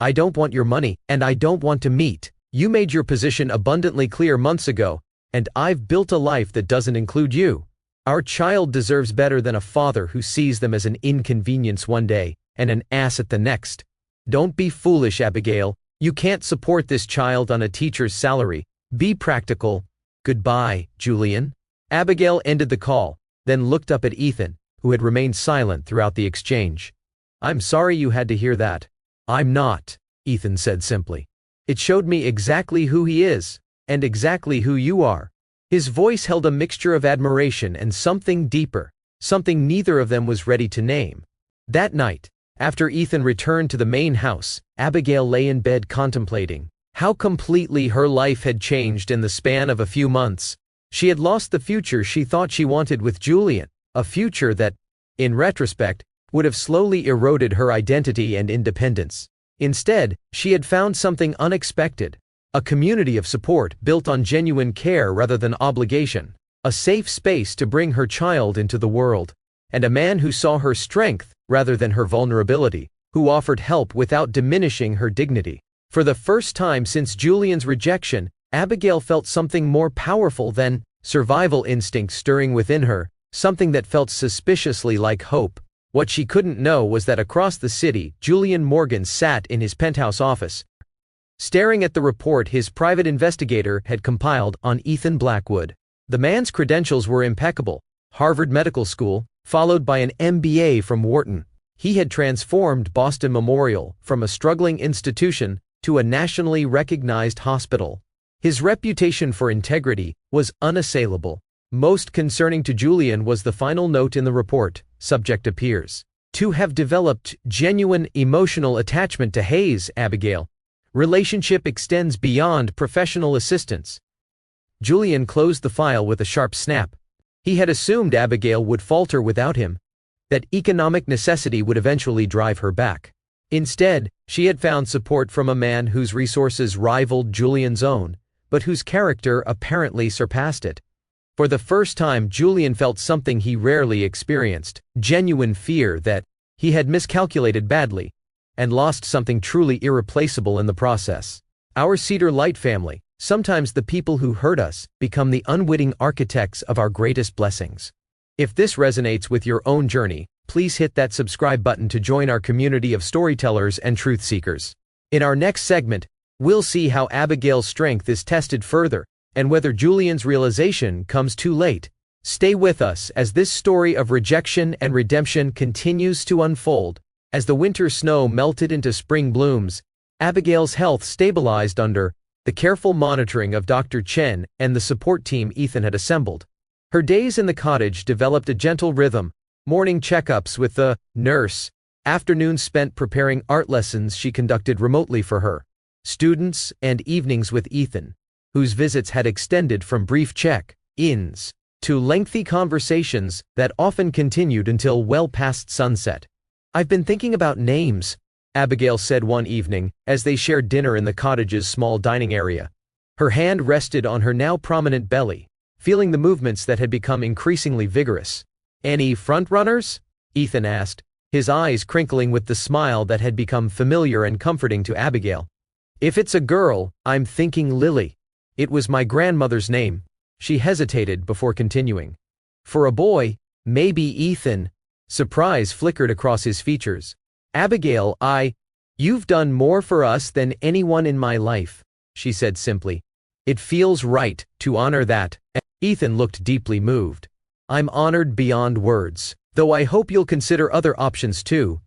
I don't want your money, and I don't want to meet. You made your position abundantly clear months ago, and I've built a life that doesn't include you. Our child deserves better than a father who sees them as an inconvenience one day and an asset the next. Don't be foolish, Abigail. You can't support this child on a teacher's salary. Be practical. Goodbye, Julian. Abigail ended the call, then looked up at Ethan, who had remained silent throughout the exchange. I'm sorry you had to hear that. I'm not, Ethan said simply. It showed me exactly who he is, and exactly who you are. His voice held a mixture of admiration and something deeper, something neither of them was ready to name. That night, after Ethan returned to the main house, Abigail lay in bed contemplating how completely her life had changed in the span of a few months. She had lost the future she thought she wanted with Julian, a future that, in retrospect, would have slowly eroded her identity and independence. Instead, she had found something unexpected, a community of support built on genuine care rather than obligation, a safe space to bring her child into the world, and a man who saw her strength rather than her vulnerability, who offered help without diminishing her dignity. For the first time since Julian's rejection, Abigail felt something more powerful than survival instinct stirring within her, something that felt suspiciously like hope. What she couldn't know was that across the city, Julian Morgan sat in his penthouse office, staring at the report his private investigator had compiled on Ethan Blackwood. The man's credentials were impeccable: Harvard Medical School, followed by an MBA from Wharton. He had transformed Boston Memorial from a struggling institution to a nationally recognized hospital. His reputation for integrity was unassailable. Most concerning to Julian was the final note in the report. Subject appears to have developed genuine emotional attachment to Hayes, Abigail. Relationship extends beyond professional assistance. Julian closed the file with a sharp snap. He had assumed Abigail would falter without him, that economic necessity would eventually drive her back. Instead, she had found support from a man whose resources rivaled Julian's own, but whose character apparently surpassed it. For the first time, Julian felt something he rarely experienced: genuine fear that he had miscalculated badly and lost something truly irreplaceable in the process. Our Cedar Light family, sometimes the people who hurt us become the unwitting architects of our greatest blessings. If this resonates with your own journey, please hit that subscribe button to join our community of storytellers and truth seekers. In our next segment, we'll see how Abigail's strength is tested further, and whether Julian's realization comes too late. Stay with us as this story of rejection and redemption continues to unfold. As the winter snow melted into spring blooms, Abigail's health stabilized under the careful monitoring of Dr. Chen and the support team Ethan had assembled. Her days in the cottage developed a gentle rhythm: morning checkups with the nurse, afternoons spent preparing art lessons she conducted remotely for her students, and evenings with Ethan, whose visits had extended from brief check-ins to lengthy conversations that often continued until well past sunset. "I've been thinking about names," Abigail said one evening, as they shared dinner in the cottage's small dining area. Her hand rested on her now prominent belly, feeling the movements that had become increasingly vigorous. "Any front-runners?" Ethan asked, his eyes crinkling with the smile that had become familiar and comforting to Abigail. "If it's a girl, I'm thinking Lily. It was my grandmother's name." She hesitated before continuing. "For a boy, maybe Ethan." Surprise flickered across his features. "Abigail, you've done more for us than anyone in my life," she said simply. "It feels right to honor that." Ethan looked deeply moved. "I'm honored beyond words, though I hope you'll consider other options too.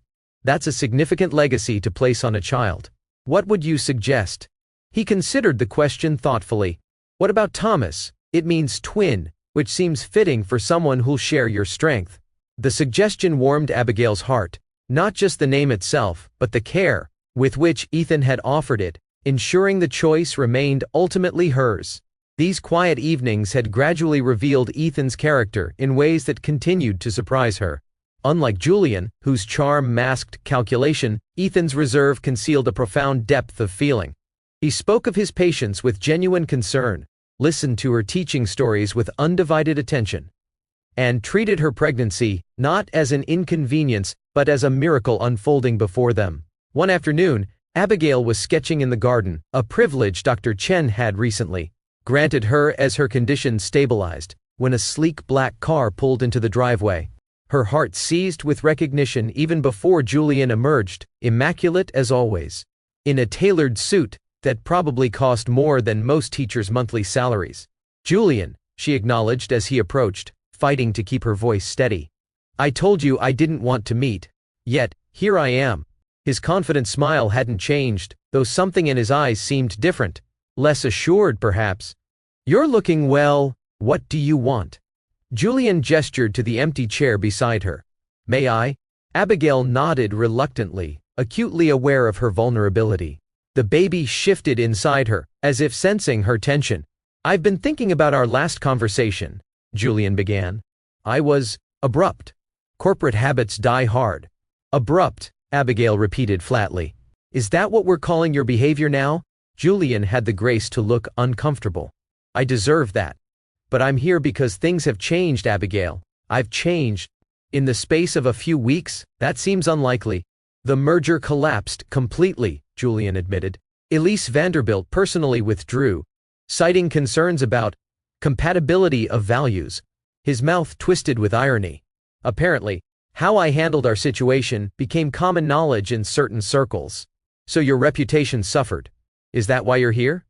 That's a significant legacy to place on a child. What would you suggest?" He considered the question thoughtfully. "What about Thomas? It means twin, which seems fitting for someone who'll share your strength." The suggestion warmed Abigail's heart, not just the name itself, but the care with which Ethan had offered it, ensuring the choice remained ultimately hers. These quiet evenings had gradually revealed Ethan's character in ways that continued to surprise her. Unlike Julian, whose charm masked calculation, Ethan's reserve concealed a profound depth of feeling. He spoke of his patients with genuine concern, listened to her teaching stories with undivided attention, and treated her pregnancy not as an inconvenience but as a miracle unfolding before them. One afternoon, Abigail was sketching in the garden, a privilege Dr. Chen had recently granted her as her condition stabilized, when a sleek black car pulled into the driveway. Her heart seized with recognition even before Julian emerged, immaculate as always, in a tailored suit that probably cost more than most teachers' monthly salaries. "Julian," she acknowledged as he approached, fighting to keep her voice steady. "I told you I didn't want to meet. Yet, here I am." His confident smile hadn't changed, though something in his eyes seemed different, less assured perhaps. "You're looking well. What do you want?" Julian gestured to the empty chair beside her. "May I?" Abigail nodded reluctantly, acutely aware of her vulnerability. The baby shifted inside her, as if sensing her tension. "I've been thinking about our last conversation," Julian began. "I was abrupt. Corporate habits die hard." "Abrupt," Abigail repeated flatly. "Is that what we're calling your behavior now?" Julian had the grace to look uncomfortable. "I deserve that. But I'm here because things have changed, Abigail. I've changed." "In the space of a few weeks? That seems unlikely." "The merger collapsed completely," Julian admitted. Elise Vanderbilt personally withdrew, citing concerns about compatibility of values, his mouth twisted with irony. Apparently, how I handled our situation became common knowledge in certain circles. So your reputation suffered. Is that why you're here?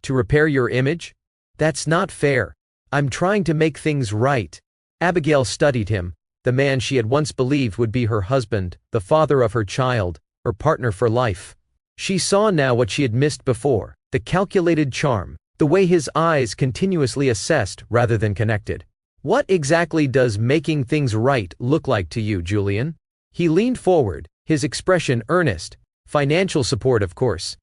To repair your image? That's not fair. I'm trying to make things right. Abigail studied him, the man she had once believed would be her husband, the father of her child, her partner for life. She saw now what she had missed before, the calculated charm, the way his eyes continuously assessed rather than connected. What exactly does making things right look like to you, Julian? He leaned forward, his expression earnest. Financial support, of course.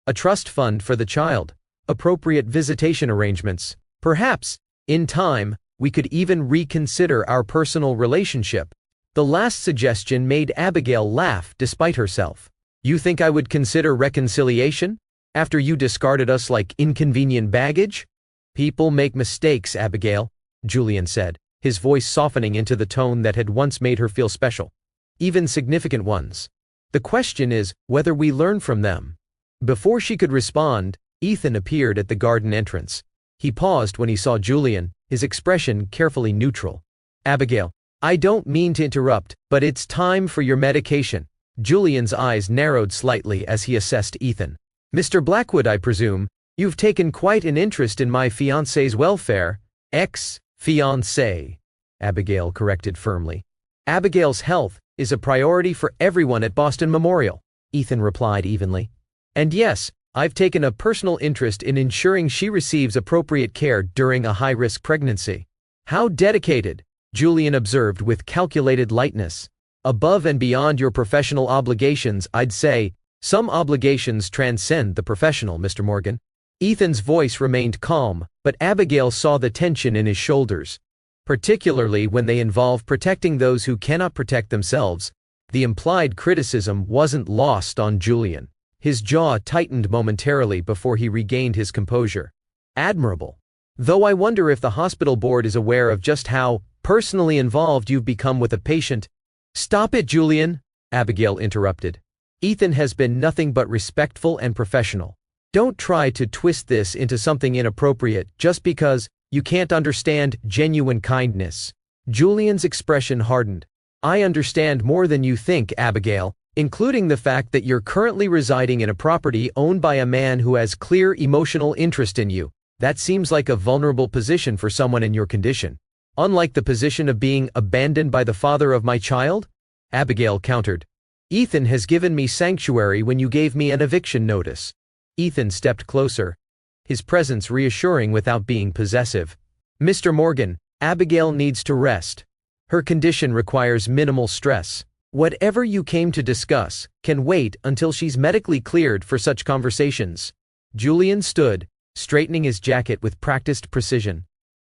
A trust fund for the child. Appropriate visitation arrangements. Perhaps, in time, we could even reconsider our personal relationship. The last suggestion made Abigail laugh despite herself. You think I would consider reconciliation? After you discarded us like inconvenient baggage? People make mistakes, Abigail, Julian said, his voice softening into the tone that had once made her feel special. Even significant ones. The question is whether we learn from them. Before she could respond, Ethan appeared at the garden entrance. He paused when he saw Julian, his expression carefully neutral. Abigail, I don't mean to interrupt, but it's time for your medication. Julian's eyes narrowed slightly as he assessed Ethan. Mr. Blackwood, I presume, you've taken quite an interest in my fiancée's welfare. Ex-fiancée, Abigail corrected firmly. Abigail's health is a priority for everyone at Boston Memorial, Ethan replied evenly. And yes, I've taken a personal interest in ensuring she receives appropriate care during a high-risk pregnancy. How dedicated, Julian observed with calculated lightness. Above and beyond your professional obligations, I'd say. Some obligations transcend the professional, Mr. Morgan. Ethan's voice remained calm, but Abigail saw the tension in his shoulders. Particularly when they involve protecting those who cannot protect themselves. The implied criticism wasn't lost on Julian. His jaw tightened momentarily before he regained his composure. Admirable. Though I wonder if the hospital board is aware of just how personally involved you've become with a patient. Stop it, Julian, Abigail interrupted. Ethan has been nothing but respectful and professional. Don't try to twist this into something inappropriate just because you can't understand genuine kindness. Julian's expression hardened. I understand more than you think, Abigail, including the fact that you're currently residing in a property owned by a man who has clear emotional interest in you. That seems like a vulnerable position for someone in your condition. Unlike the position of being abandoned by the father of my child? Abigail countered. Ethan has given me sanctuary when you gave me an eviction notice. Ethan stepped closer, his presence reassuring without being possessive. Mr. Morgan, Abigail needs to rest. Her condition requires minimal stress. Whatever you came to discuss can wait until she's medically cleared for such conversations. Julian stood, straightening his jacket with practiced precision.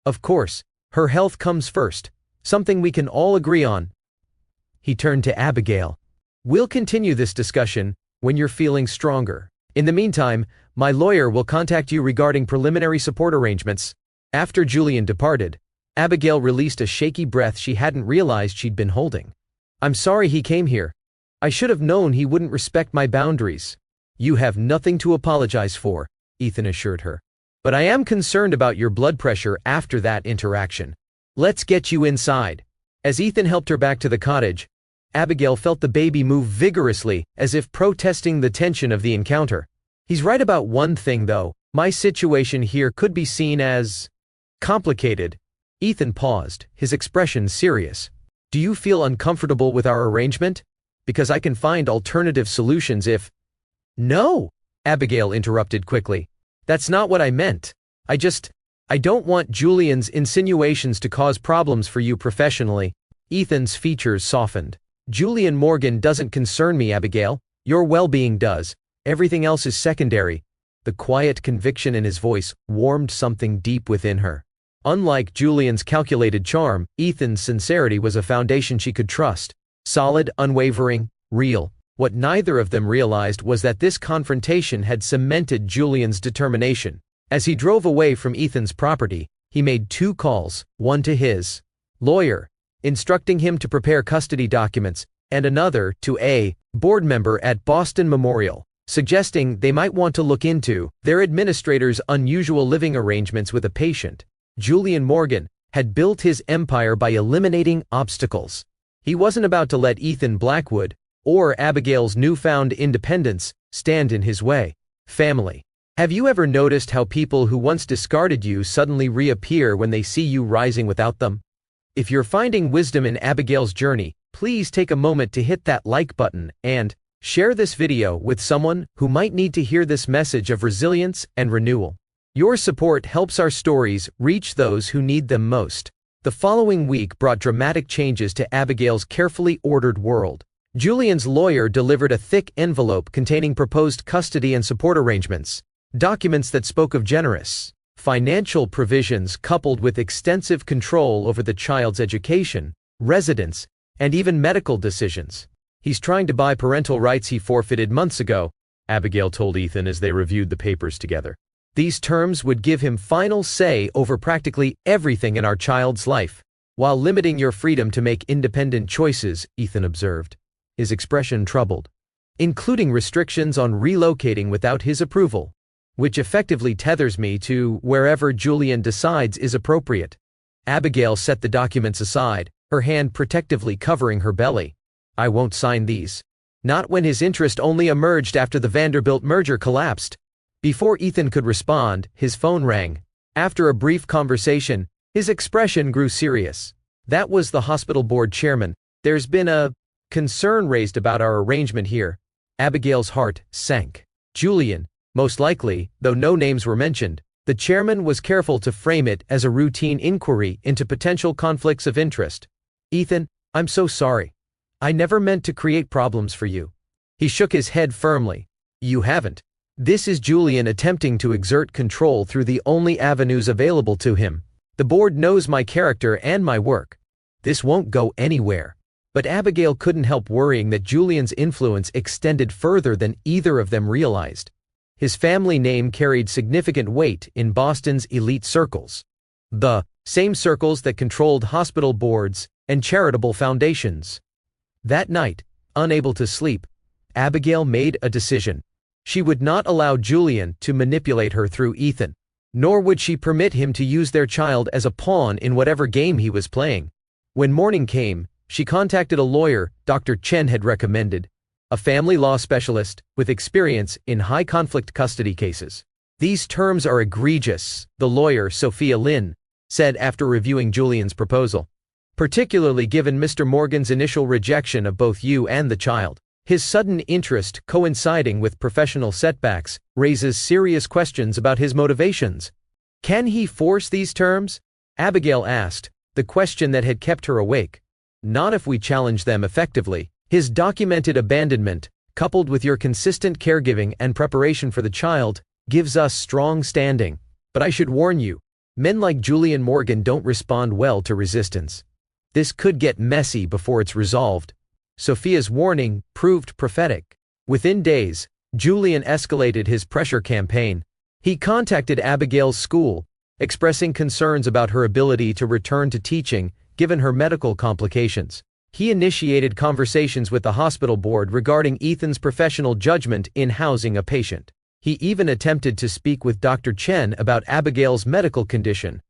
Of course, her health comes first, something we can all agree on. He turned to Abigail. We'll continue this discussion when you're feeling stronger. In the meantime, my lawyer will contact you regarding preliminary support arrangements. After Julian departed, Abigail released a shaky breath she hadn't realized she'd been holding. I'm sorry he came here. I should have known he wouldn't respect my boundaries. You have nothing to apologize for, Ethan assured her. But I am concerned about your blood pressure after that interaction. Let's get you inside. As Ethan helped her back to the cottage, Abigail felt the baby move vigorously, as if protesting the tension of the encounter. He's right about one thing though, my situation here could be seen as complicated. Ethan paused, his expression serious. Do you feel uncomfortable with our arrangement? Because I can find alternative solutions if… No, Abigail interrupted quickly. That's not what I meant. I don't want Julian's insinuations to cause problems for you professionally. Ethan's features softened. Julian Morgan doesn't concern me, Abigail. Your well-being does. Everything else is secondary. The quiet conviction in his voice warmed something deep within her. Unlike Julian's calculated charm, Ethan's sincerity was a foundation she could trust. Solid, unwavering, real. What neither of them realized was that this confrontation had cemented Julian's determination. As he drove away from Ethan's property, he made 2 calls, one to his lawyer, instructing him to prepare custody documents, and another to a board member at Boston Memorial, suggesting they might want to look into their administrator's unusual living arrangements with a patient. Julian Morgan had built his empire by eliminating obstacles. He wasn't about to let Ethan Blackwood, or Abigail's newfound independence, stand in his way. Family. Have you ever noticed how people who once discarded you suddenly reappear when they see you rising without them? If you're finding wisdom in Abigail's journey, please take a moment to hit that like button and share this video with someone who might need to hear this message of resilience and renewal. Your support helps our stories reach those who need them most. The following week brought dramatic changes to Abigail's carefully ordered world. Julian's lawyer delivered a thick envelope containing proposed custody and support arrangements, documents that spoke of generous financial provisions coupled with extensive control over the child's education, residence, and even medical decisions. He's trying to buy parental rights he forfeited months ago, Abigail told Ethan as they reviewed the papers together. These terms would give him final say over practically everything in our child's life, while limiting your freedom to make independent choices, Ethan observed, his expression troubled, including restrictions on relocating without his approval, which effectively tethers me to wherever Julian decides is appropriate. Abigail set the documents aside, her hand protectively covering her belly. I won't sign these. Not when his interest only emerged after the Vanderbilt merger collapsed. Before Ethan could respond, his phone rang. After a brief conversation, his expression grew serious. That was the hospital board chairman. There's been a concern raised about our arrangement here. Abigail's heart sank. Julian, most likely, though no names were mentioned. The chairman was careful to frame it as a routine inquiry into potential conflicts of interest. Ethan, I'm so sorry. I never meant to create problems for you. He shook his head firmly. You haven't. This is Julian attempting to exert control through the only avenues available to him. The board knows my character and my work. This won't go anywhere. But Abigail couldn't help worrying that Julian's influence extended further than either of them realized. His family name carried significant weight in Boston's elite circles. The same circles that controlled hospital boards and charitable foundations. That night, unable to sleep, Abigail made a decision. She would not allow Julian to manipulate her through Ethan, nor would she permit him to use their child as a pawn in whatever game he was playing. When morning came, she contacted a lawyer Dr. Chen had recommended, a family law specialist with experience in high-conflict custody cases. These terms are egregious, the lawyer Sophia Lin said after reviewing Julian's proposal, particularly given Mr. Morgan's initial rejection of both you and the child. His sudden interest, coinciding with professional setbacks, raises serious questions about his motivations. Can he force these terms? Abigail asked, the question that had kept her awake. Not if we challenge them effectively. His documented abandonment, coupled with your consistent caregiving and preparation for the child, gives us strong standing. But I should warn you, men like Julian Morgan don't respond well to resistance. This could get messy before it's resolved. Sophia's warning proved prophetic. Within days, Julian escalated his pressure campaign. He contacted Abigail's school, expressing concerns about her ability to return to teaching, given her medical complications. He initiated conversations with the hospital board regarding Ethan's professional judgment in housing a patient. He even attempted to speak with Dr. Chen about Abigail's medical condition,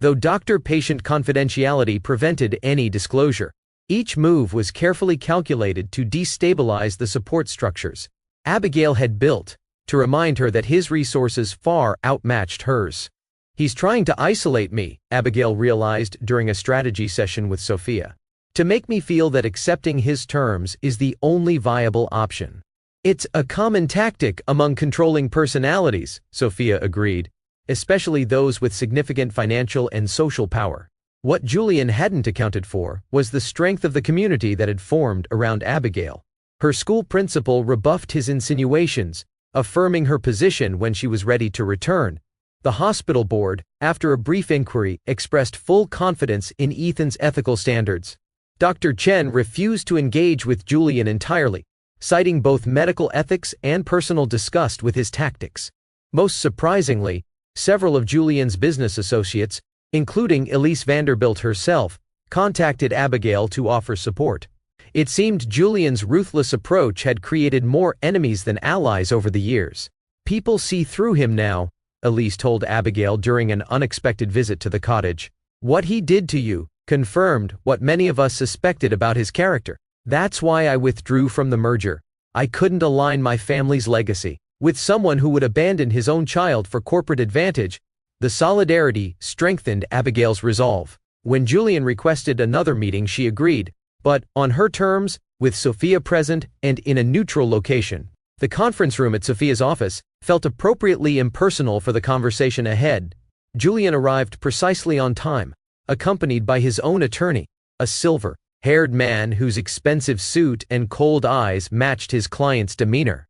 though doctor-patient confidentiality prevented any disclosure. Each move was carefully calculated to destabilize the support structures Abigail had built, to remind her that his resources far outmatched hers. He's trying to isolate me, Abigail realized during a strategy session with Sophia, to make me feel that accepting his terms is the only viable option. It's a common tactic among controlling personalities, Sophia agreed, especially those with significant financial and social power. What Julian hadn't accounted for was the strength of the community that had formed around Abigail. Her school principal rebuffed his insinuations, affirming her position when she was ready to return. The hospital board, after a brief inquiry, expressed full confidence in Ethan's ethical standards. Dr. Chen refused to engage with Julian entirely, citing both medical ethics and personal disgust with his tactics. Most surprisingly, several of Julian's business associates, including Elise Vanderbilt herself, contacted Abigail to offer support. It seemed Julian's ruthless approach had created more enemies than allies over the years. "People see through him now," Elise told Abigail during an unexpected visit to the cottage. "What he did to you confirmed what many of us suspected about his character. That's why I withdrew from the merger. I couldn't align my family's legacy with someone who would abandon his own child for corporate advantage." The solidarity strengthened Abigail's resolve. When Julian requested another meeting, she agreed, but on her terms, with Sophia present and in a neutral location. The conference room at Sophia's office felt appropriately impersonal for the conversation ahead. Julian arrived precisely on time, accompanied by his own attorney, a silver-haired man whose expensive suit and cold eyes matched his client's demeanor.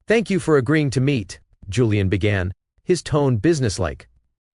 "Thank you for agreeing to meet," Julian began, his tone businesslike.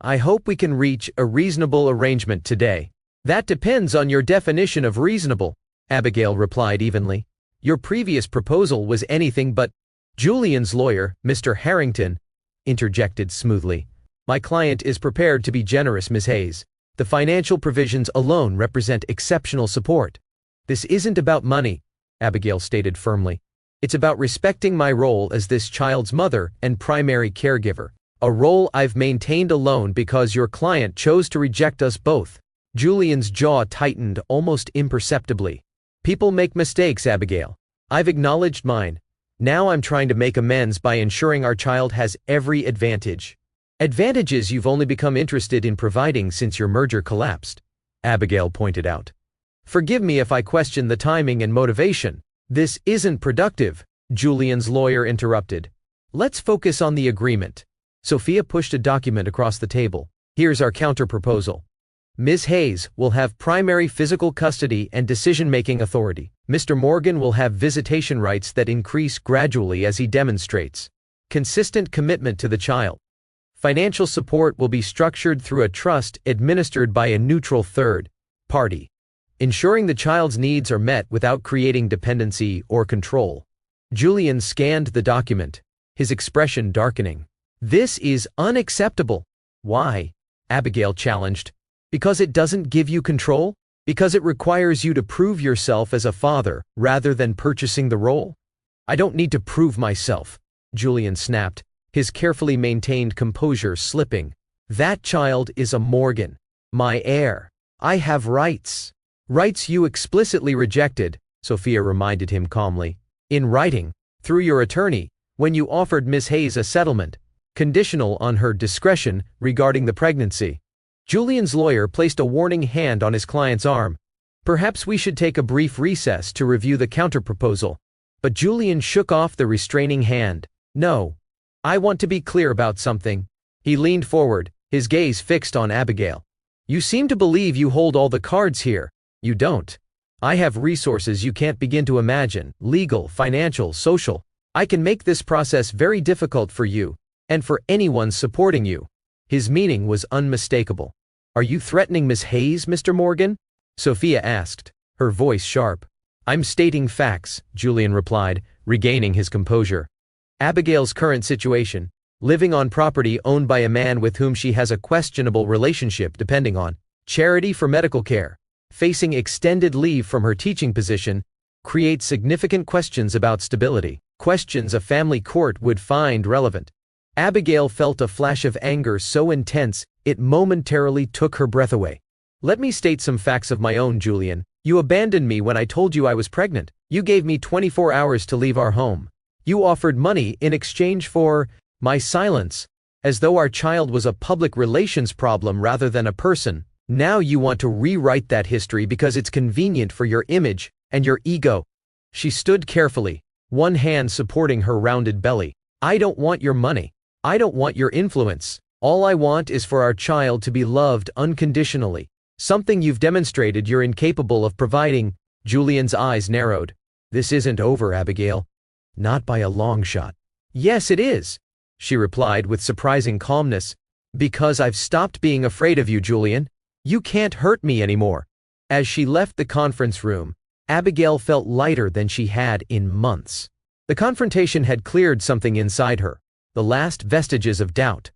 "I hope we can reach a reasonable arrangement today." "That depends on your definition of reasonable," Abigail replied evenly. "Your previous proposal was anything but—" Julian's lawyer, Mr. Harrington, interjected smoothly. "My client is prepared to be generous, Ms. Hayes. The financial provisions alone represent exceptional support." "This isn't about money," Abigail stated firmly. "It's about respecting my role as this child's mother and primary caregiver. A role I've maintained alone because your client chose to reject us both." Julian's jaw tightened almost imperceptibly. "People make mistakes, Abigail. I've acknowledged mine. Now I'm trying to make amends by ensuring our child has every advantage. Advantages you've only become interested in providing since your merger collapsed," Abigail pointed out. "Forgive me if I question the timing and motivation." "This isn't productive," Julian's lawyer interrupted. "Let's focus on the agreement." Sophia pushed a document across the table. "Here's our counterproposal. Ms. Hayes will have primary physical custody and decision-making authority. Mr. Morgan will have visitation rights that increase gradually as he demonstrates consistent commitment to the child. Financial support will be structured through a trust administered by a neutral third party, ensuring the child's needs are met without creating dependency or control." Julian scanned the document, his expression darkening. "This is unacceptable." "Why?" Abigail challenged. "Because it doesn't give you control? Because it requires you to prove yourself as a father rather than purchasing the role?" "I don't need to prove myself," Julian snapped, his carefully maintained composure slipping. "That child is a Morgan, my heir. I have rights." "Rights you explicitly rejected," Sophia reminded him calmly. "In writing, through your attorney, when you offered Ms. Hayes a settlement, conditional on her discretion regarding the pregnancy." Julian's lawyer placed a warning hand on his client's arm. "Perhaps we should take a brief recess to review the counterproposal." But Julian shook off the restraining hand. "No. I want to be clear about something." He leaned forward, his gaze fixed on Abigail. "You seem to believe you hold all the cards here. You don't. I have resources you can't begin to imagine, legal, financial, social. I can make this process very difficult for you, and for anyone supporting you." His meaning was unmistakable. "Are you threatening Ms. Hayes, Mr. Morgan?" Sophia asked, her voice sharp. "I'm stating facts," Julian replied, regaining his composure. "Abigail's current situation, living on property owned by a man with whom she has a questionable relationship depending on charity for medical care, facing extended leave from her teaching position, creates significant questions about stability, questions a family court would find relevant." Abigail felt a flash of anger so intense it momentarily took her breath away. "Let me state some facts of my own, Julian. You abandoned me when I told you I was pregnant. You gave me 24 hours to leave our home. You offered money in exchange for my silence, as though our child was a public relations problem rather than a person. Now you want to rewrite that history because it's convenient for your image and your ego." She stood carefully, one hand supporting her rounded belly. "I don't want your money. I don't want your influence. All I want is for our child to be loved unconditionally, something you've demonstrated you're incapable of providing." Julian's eyes narrowed. "This isn't over, Abigail. Not by a long shot." "Yes, it is," she replied with surprising calmness. "Because I've stopped being afraid of you, Julian. You can't hurt me anymore." As she left the conference room, Abigail felt lighter than she had in months. The confrontation had cleared something inside her, the last vestiges of doubt,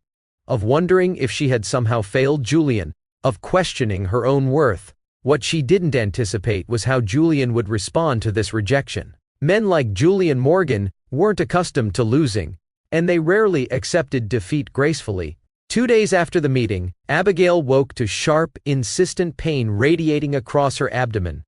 of wondering if she had somehow failed Julian, of questioning her own worth. What she didn't anticipate was how Julian would respond to this rejection. Men like Julian Morgan weren't accustomed to losing, and they rarely accepted defeat gracefully. 2 days after the meeting, Abigail woke to sharp, insistent pain radiating across her abdomen.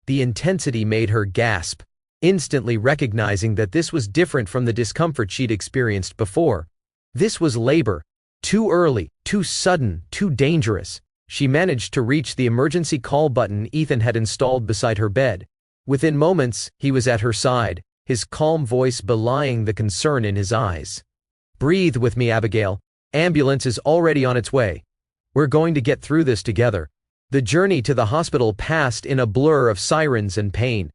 The intensity made her gasp, instantly recognizing that this was different from the discomfort she'd experienced before. This was labor. Too early, too sudden, too dangerous. She managed to reach the emergency call button Ethan had installed beside her bed. Within moments, he was at her side, his calm voice belying the concern in his eyes. "Breathe with me, Abigail. Ambulance is already on its way. We're going to get through this together." The journey to the hospital passed in a blur of sirens and pain.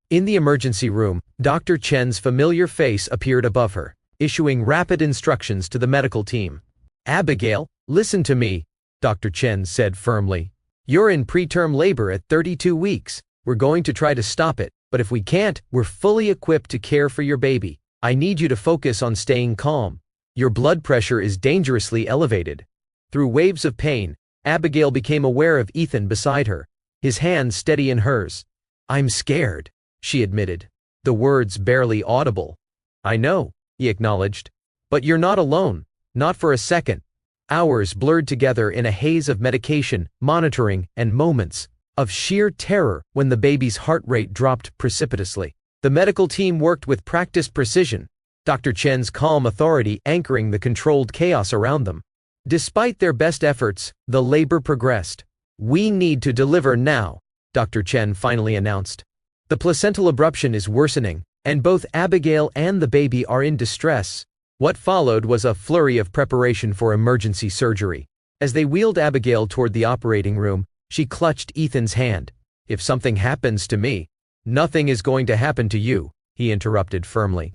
In the emergency room, Dr. Chen's familiar face appeared above her, issuing rapid instructions to the medical team. "Abigail, listen to me," Dr. Chen said firmly. "You're in preterm labor at 32 weeks. We're going to try to stop it, but if we can't, we're fully equipped to care for your baby. I need you to focus on staying calm. Your blood pressure is dangerously elevated." Through waves of pain, Abigail became aware of Ethan beside her, his hand steady in hers. "I'm scared," she admitted, the words barely audible. "I know," he acknowledged. "But you're not alone. Not for a second." Hours blurred together in a haze of medication, monitoring, and moments of sheer terror when the baby's heart rate dropped precipitously. The medical team worked with practiced precision, Dr. Chen's calm authority anchoring the controlled chaos around them. Despite their best efforts, the labor progressed. "We need to deliver now," Dr. Chen finally announced. "The placental abruption is worsening, and both Abigail and the baby are in distress." What followed was a flurry of preparation for emergency surgery. As they wheeled Abigail toward the operating room, she clutched Ethan's hand. "If something happens to me, nothing is going to happen to you," he interrupted firmly.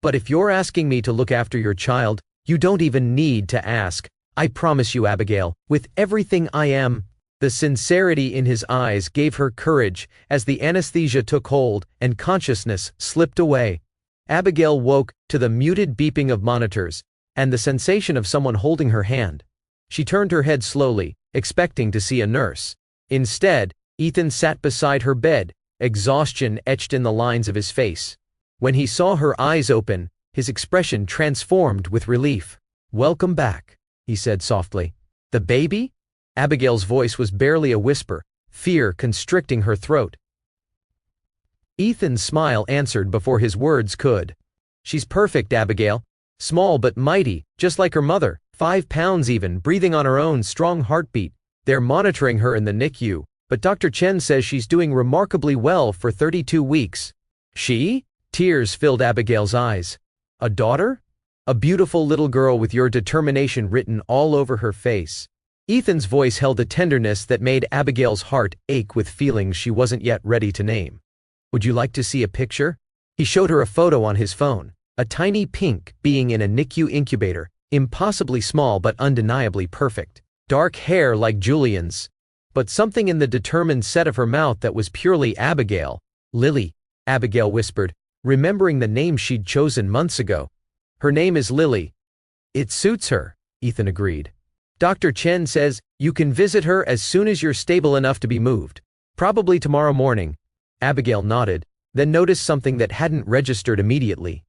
"But if you're asking me to look after your child, you don't even need to ask. I promise you, Abigail, with everything I am." The sincerity in his eyes gave her courage as the anesthesia took hold and consciousness slipped away. Abigail woke to the muted beeping of monitors and the sensation of someone holding her hand. She turned her head slowly, expecting to see a nurse. Instead, Ethan sat beside her bed, exhaustion etched in the lines of his face. When he saw her eyes open, his expression transformed with relief. "Welcome back," he said softly. "The baby?" Abigail's voice was barely a whisper, fear constricting her throat. Ethan's smile answered before his words could. "She's perfect, Abigail. Small but mighty, just like her mother, 5 pounds even, breathing on her own strong heartbeat. They're monitoring her in the NICU, but Dr. Chen says she's doing remarkably well for 32 weeks. She?" Tears filled Abigail's eyes. "A daughter? A beautiful little girl with your determination written all over her face." Ethan's voice held a tenderness that made Abigail's heart ache with feelings she wasn't yet ready to name. "Would you like to see a picture?" He showed her a photo on his phone, a tiny pink being in a NICU incubator, impossibly small but undeniably perfect. Dark hair like Julian's, but something in the determined set of her mouth that was purely Abigail. "Lily," Abigail whispered, remembering the name she'd chosen months ago. "Her name is Lily." "It suits her," Ethan agreed. "Dr. Chen says you can visit her as soon as you're stable enough to be moved. Probably tomorrow morning." Abigail nodded, then noticed something that hadn't registered immediately.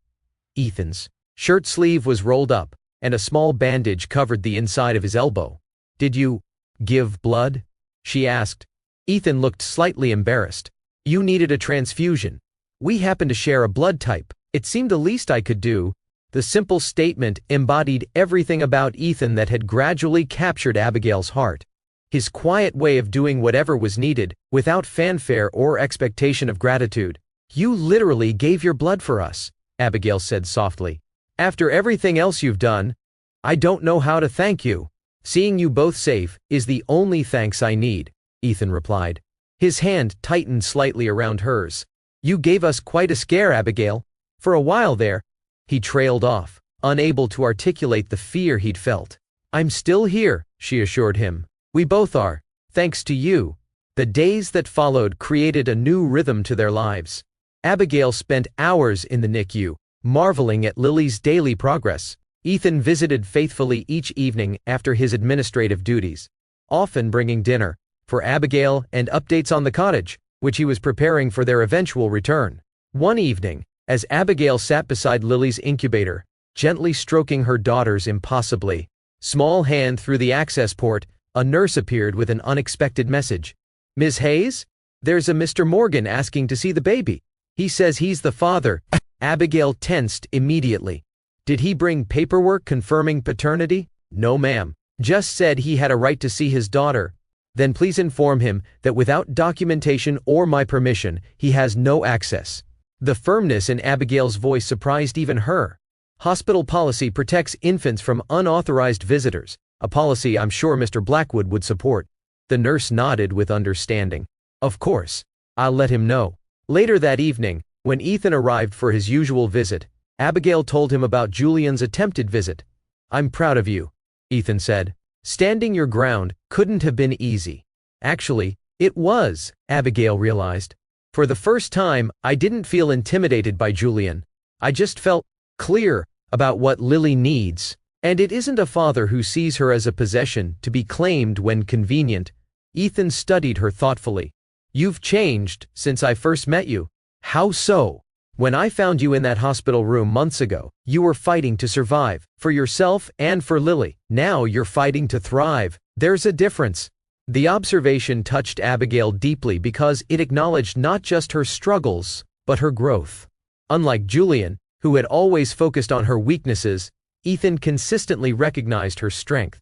Ethan's shirt sleeve was rolled up, and a small bandage covered the inside of his elbow. "Did you give blood?" she asked. Ethan looked slightly embarrassed. "You needed a transfusion. We happen to share a blood type. It seemed the least I could do." The simple statement embodied everything about Ethan that had gradually captured Abigail's heart. His quiet way of doing whatever was needed, without fanfare or expectation of gratitude. "You literally gave your blood for us," Abigail said softly. "After everything else you've done, I don't know how to thank you." "Seeing you both safe is the only thanks I need," Ethan replied. His hand tightened slightly around hers. "You gave us quite a scare, Abigail. For a while there." He trailed off, unable to articulate the fear he'd felt. "I'm still here," she assured him. "We both are, thanks to you." The days that followed created a new rhythm to their lives. Abigail spent hours in the NICU, marveling at Lily's daily progress. Ethan visited faithfully each evening after his administrative duties, often bringing dinner, for Abigail and updates on the cottage, which he was preparing for their eventual return. One evening, as Abigail sat beside Lily's incubator, gently stroking her daughter's impossibly small hand through the access port, a nurse appeared with an unexpected message. "Ms. Hayes? There's a Mr. Morgan asking to see the baby. He says he's the father." Abigail tensed immediately. "Did he bring paperwork confirming paternity?" "No, ma'am. Just said he had a right to see his daughter." "Then please inform him that without documentation or my permission, he has no access." The firmness in Abigail's voice surprised even her. "Hospital policy protects infants from unauthorized visitors, a policy I'm sure Mr. Blackwood would support." The nurse nodded with understanding. "Of course. I'll let him know." Later that evening, when Ethan arrived for his usual visit, Abigail told him about Julian's attempted visit. "I'm proud of you," Ethan said. "Standing your ground couldn't have been easy." Actually, it was, Abigail realized. For the first time, I didn't feel intimidated by Julian. I just felt clear about what Lily needs. And it isn't a father who sees her as a possession to be claimed when convenient. Ethan studied her thoughtfully. "You've changed since I first met you." "How so?" "When I found you in that hospital room months ago, you were fighting to survive, for yourself and for Lily. Now you're fighting to thrive. There's a difference." The observation touched Abigail deeply because it acknowledged not just her struggles, but her growth. Unlike Julian, who had always focused on her weaknesses, Ethan consistently recognized her strength.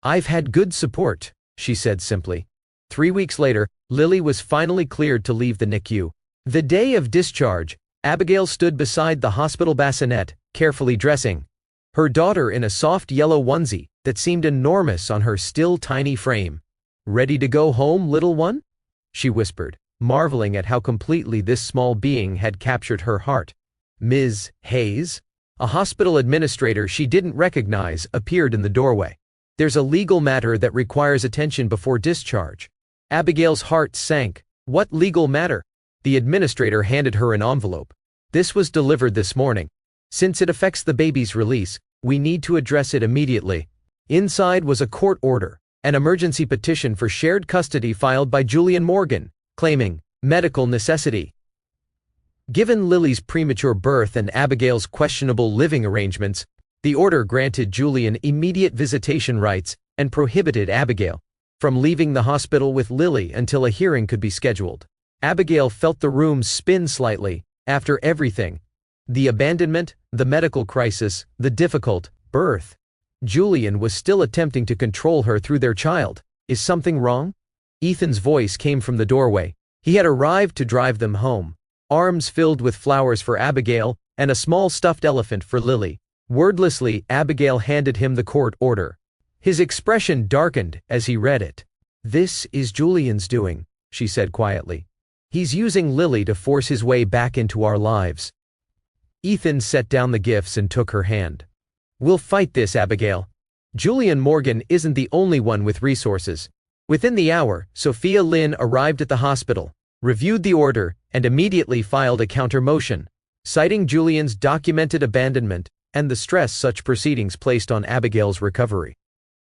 "I've had good support," she said simply. 3 weeks later, Lily was finally cleared to leave the NICU. The day of discharge, Abigail stood beside the hospital bassinet, carefully dressing her daughter in a soft yellow onesie that seemed enormous on her still tiny frame. "Ready to go home, little one?" she whispered, marveling at how completely this small being had captured her heart. "Ms. Hayes?" A hospital administrator she didn't recognize appeared in the doorway. "There's a legal matter that requires attention before discharge." Abigail's heart sank. "What legal matter?" The administrator handed her an envelope. "This was delivered this morning. Since it affects the baby's release, we need to address it immediately." Inside was a court order, an emergency petition for shared custody filed by Julian Morgan, claiming medical necessity. Given Lily's premature birth and Abigail's questionable living arrangements, the order granted Julian immediate visitation rights and prohibited Abigail from leaving the hospital with Lily until a hearing could be scheduled. Abigail felt the room spin slightly. After everything, the abandonment, the medical crisis, the difficult birth, Julian was still attempting to control her through their child. "Is something wrong?" Ethan's voice came from the doorway. He had arrived to drive them home, arms filled with flowers for Abigail and a small stuffed elephant for Lily. Wordlessly, Abigail handed him the court order. His expression darkened as he read it. "This is Julian's doing," she said quietly. "He's using Lily to force his way back into our lives." Ethan set down the gifts and took her hand. "We'll fight this, Abigail. Julian Morgan isn't the only one with resources." Within the hour, Sophia Lynn arrived at the hospital, reviewed the order, and immediately filed a counter motion, citing Julian's documented abandonment and the stress such proceedings placed on Abigail's recovery.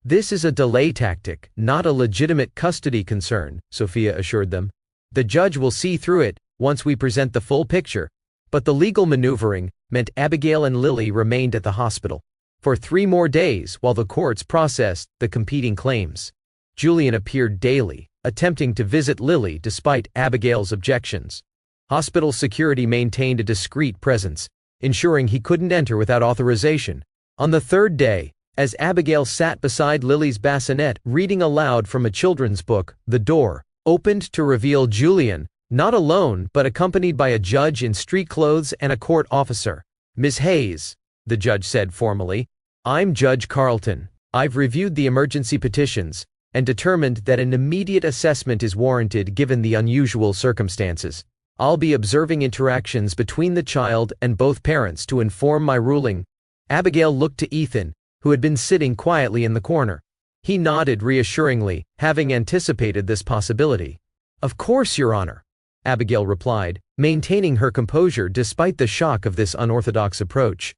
"This is a delay tactic, not a legitimate custody concern," Sophia assured them. "The judge will see through it once we present the full picture." But the legal maneuvering meant Abigail and Lily remained at the hospital for 3 more days while the courts processed the competing claims. Julian appeared daily, attempting to visit Lily despite Abigail's objections. Hospital security maintained a discreet presence, ensuring he couldn't enter without authorization. On the 3rd day, as Abigail sat beside Lily's bassinet reading aloud from a children's book, the door opened to reveal Julian, not alone but accompanied by a judge in street clothes and a court officer. "Ms. Hayes," the judge said formally, "I'm Judge Carlton. I've reviewed the emergency petitions and determined that an immediate assessment is warranted given the unusual circumstances. I'll be observing interactions between the child and both parents to inform my ruling." Abigail looked to Ethan, who had been sitting quietly in the corner. He nodded reassuringly, having anticipated this possibility. "Of course, Your Honor," Abigail replied, maintaining her composure despite the shock of this unorthodox approach.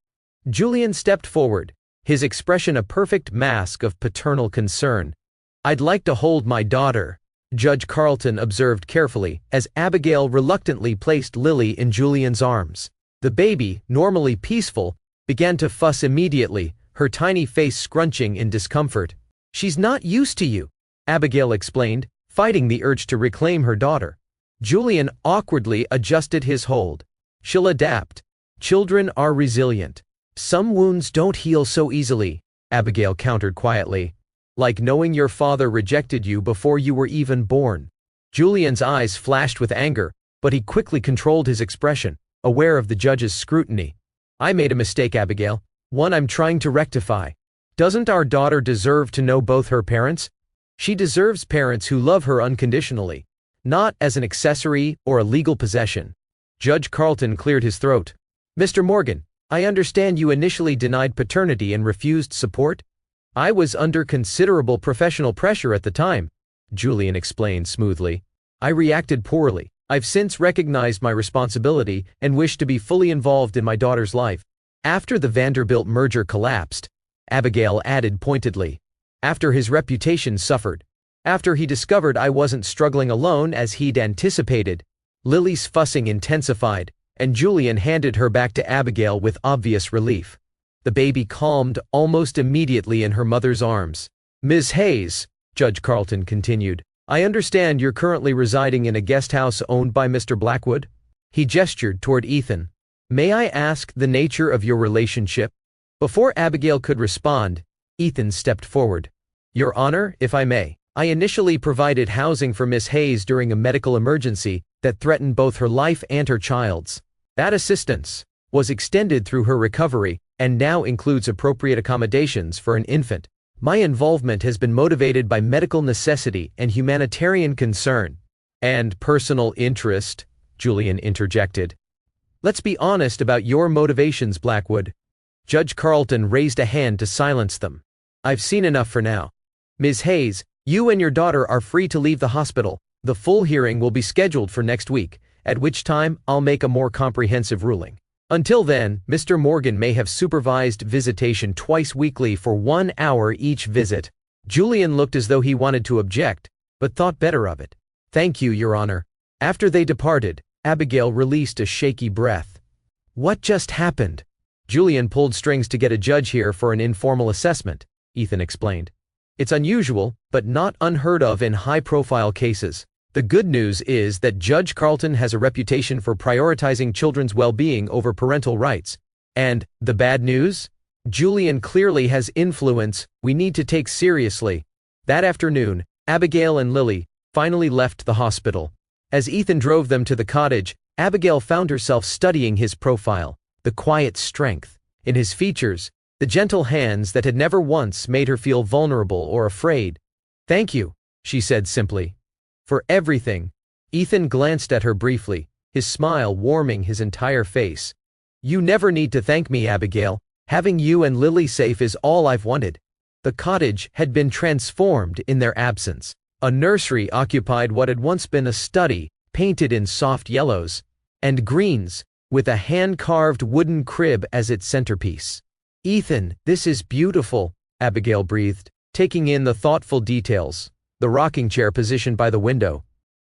Julian stepped forward, his expression a perfect mask of paternal concern. "I'd like to hold my daughter." Judge Carlton observed carefully as Abigail reluctantly placed Lily in Julian's arms. The baby, normally peaceful, began to fuss immediately, her tiny face scrunching in discomfort. "She's not used to you," Abigail explained, fighting the urge to reclaim her daughter. Julian awkwardly adjusted his hold. "She'll adapt. Children are resilient. Some wounds don't heal so easily," Abigail countered quietly. "Like knowing your father rejected you before you were even born." Julian's eyes flashed with anger, but he quickly controlled his expression, aware of the judge's scrutiny. "I made a mistake, Abigail. One I'm trying to rectify. Doesn't our daughter deserve to know both her parents? She deserves parents who love her unconditionally, not as an accessory or a legal possession." Judge Carlton cleared his throat. "Mr. Morgan, I understand you initially denied paternity and refused support?" "I was under considerable professional pressure at the time," Julian explained smoothly. "I reacted poorly. I've since recognized my responsibility and wish to be fully involved in my daughter's life." After the Vanderbilt merger collapsed, Abigail added pointedly, "after his reputation suffered. After he discovered I wasn't struggling alone as he'd anticipated." Lily's fussing intensified, and Julian handed her back to Abigail with obvious relief. The baby calmed almost immediately in her mother's arms. "Ms. Hayes," Judge Carlton continued, "I understand you're currently residing in a guest house owned by Mr. Blackwood?" He gestured toward Ethan. "May I ask the nature of your relationship?" Before Abigail could respond, Ethan stepped forward. "Your Honor, if I may, I initially provided housing for Miss Hayes during a medical emergency that threatened both her life and her child's. That assistance was extended through her recovery and now includes appropriate accommodations for an infant. My involvement has been motivated by medical necessity and humanitarian concern." "And personal interest," Julian interjected. "Let's be honest about your motivations, Blackwood." Judge Carlton raised a hand to silence them. "I've seen enough for now. Ms. Hayes, you and your daughter are free to leave the hospital. The full hearing will be scheduled for next week, at which time I'll make a more comprehensive ruling. Until then, Mr. Morgan may have supervised visitation twice weekly for 1 hour each visit." Julian looked as though he wanted to object, but thought better of it. "Thank you, Your Honor." After they departed, Abigail released a shaky breath. "What just happened?" "Julian pulled strings to get a judge here for an informal assessment," Ethan explained. "It's unusual, but not unheard of in high-profile cases. The good news is that Judge Carlton has a reputation for prioritizing children's well-being over parental rights. And the bad news? Julian clearly has influence we need to take seriously." That afternoon, Abigail and Lily finally left the hospital. As Ethan drove them to the cottage, Abigail found herself studying his profile, the quiet strength in his features, the gentle hands that had never once made her feel vulnerable or afraid. "Thank you," she said simply. "For everything." Ethan glanced at her briefly, his smile warming his entire face. "You never need to thank me, Abigail. Having you and Lily safe is all I've wanted." The cottage had been transformed in their absence. A nursery occupied what had once been a study, painted in soft yellows and greens, with a hand-carved wooden crib as its centerpiece. "Ethan, this is beautiful," Abigail breathed, taking in the thoughtful details. The rocking chair positioned by the window,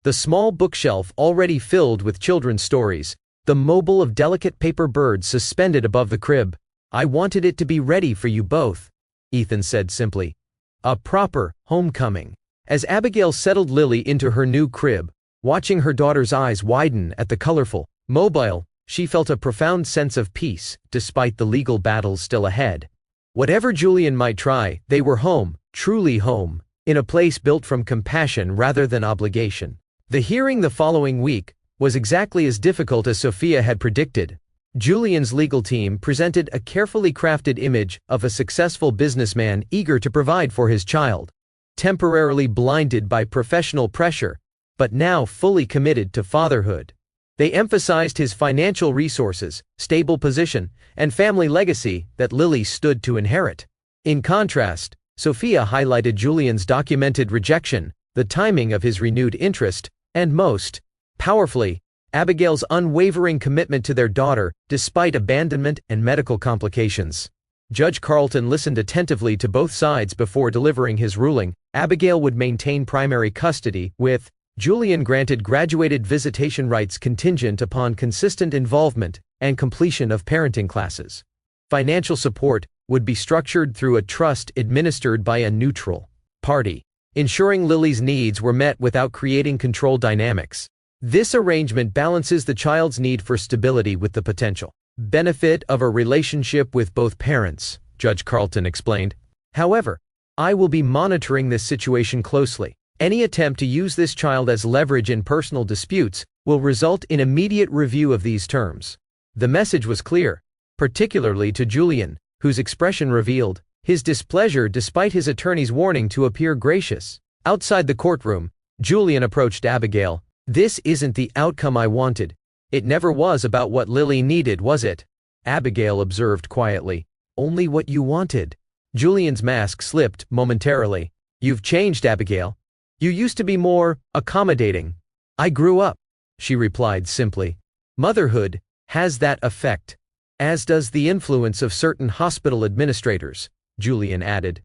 the small bookshelf already filled with children's stories, the mobile of delicate paper birds suspended above the crib. "I wanted it to be ready for you both," Ethan said simply. "A proper homecoming." As Abigail settled Lily into her new crib, watching her daughter's eyes widen at the colorful mobile, she felt a profound sense of peace, despite the legal battles still ahead. Whatever Julian might try, they were home, truly home, in a place built from compassion rather than obligation. The hearing the following week was exactly as difficult as Sophia had predicted. Julian's legal team presented a carefully crafted image of a successful businessman eager to provide for his child, temporarily blinded by professional pressure, but now fully committed to fatherhood. They emphasized his financial resources, stable position, and family legacy that Lily stood to inherit. In contrast, Sophia highlighted Julian's documented rejection, the timing of his renewed interest, and most powerfully, Abigail's unwavering commitment to their daughter despite abandonment and medical complications. Judge Carlton listened attentively to both sides before delivering his ruling, Abigail would maintain primary custody, with Julian granted graduated visitation rights contingent upon consistent involvement and completion of parenting classes. Financial support would be structured through a trust administered by a neutral party, ensuring Lily's needs were met without creating control dynamics. This arrangement balances the child's need for stability with the potential benefit of a relationship with both parents, Judge Carlton explained. However, I will be monitoring this situation closely. Any attempt to use this child as leverage in personal disputes will result in immediate review of these terms. The message was clear, particularly to Julian, whose expression revealed his displeasure despite his attorney's warning to appear gracious. Outside the courtroom, Julian approached Abigail. "This isn't the outcome I wanted. It never was about what Lily needed, was it?" Abigail observed quietly. "Only what you wanted." Julian's mask slipped momentarily. "You've changed, Abigail. You used to be more accommodating." "I grew up," she replied simply. "Motherhood has that effect, as does the influence of certain hospital administrators," Julian added,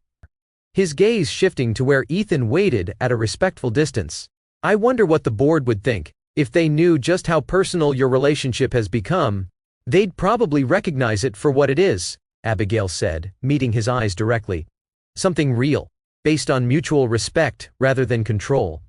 his gaze shifting to where Ethan waited at a respectful distance. "I wonder what the board would think if they knew just how personal your relationship has become." "They'd probably recognize it for what it is," Abigail said, meeting his eyes directly. "Something real, based on mutual respect rather than control."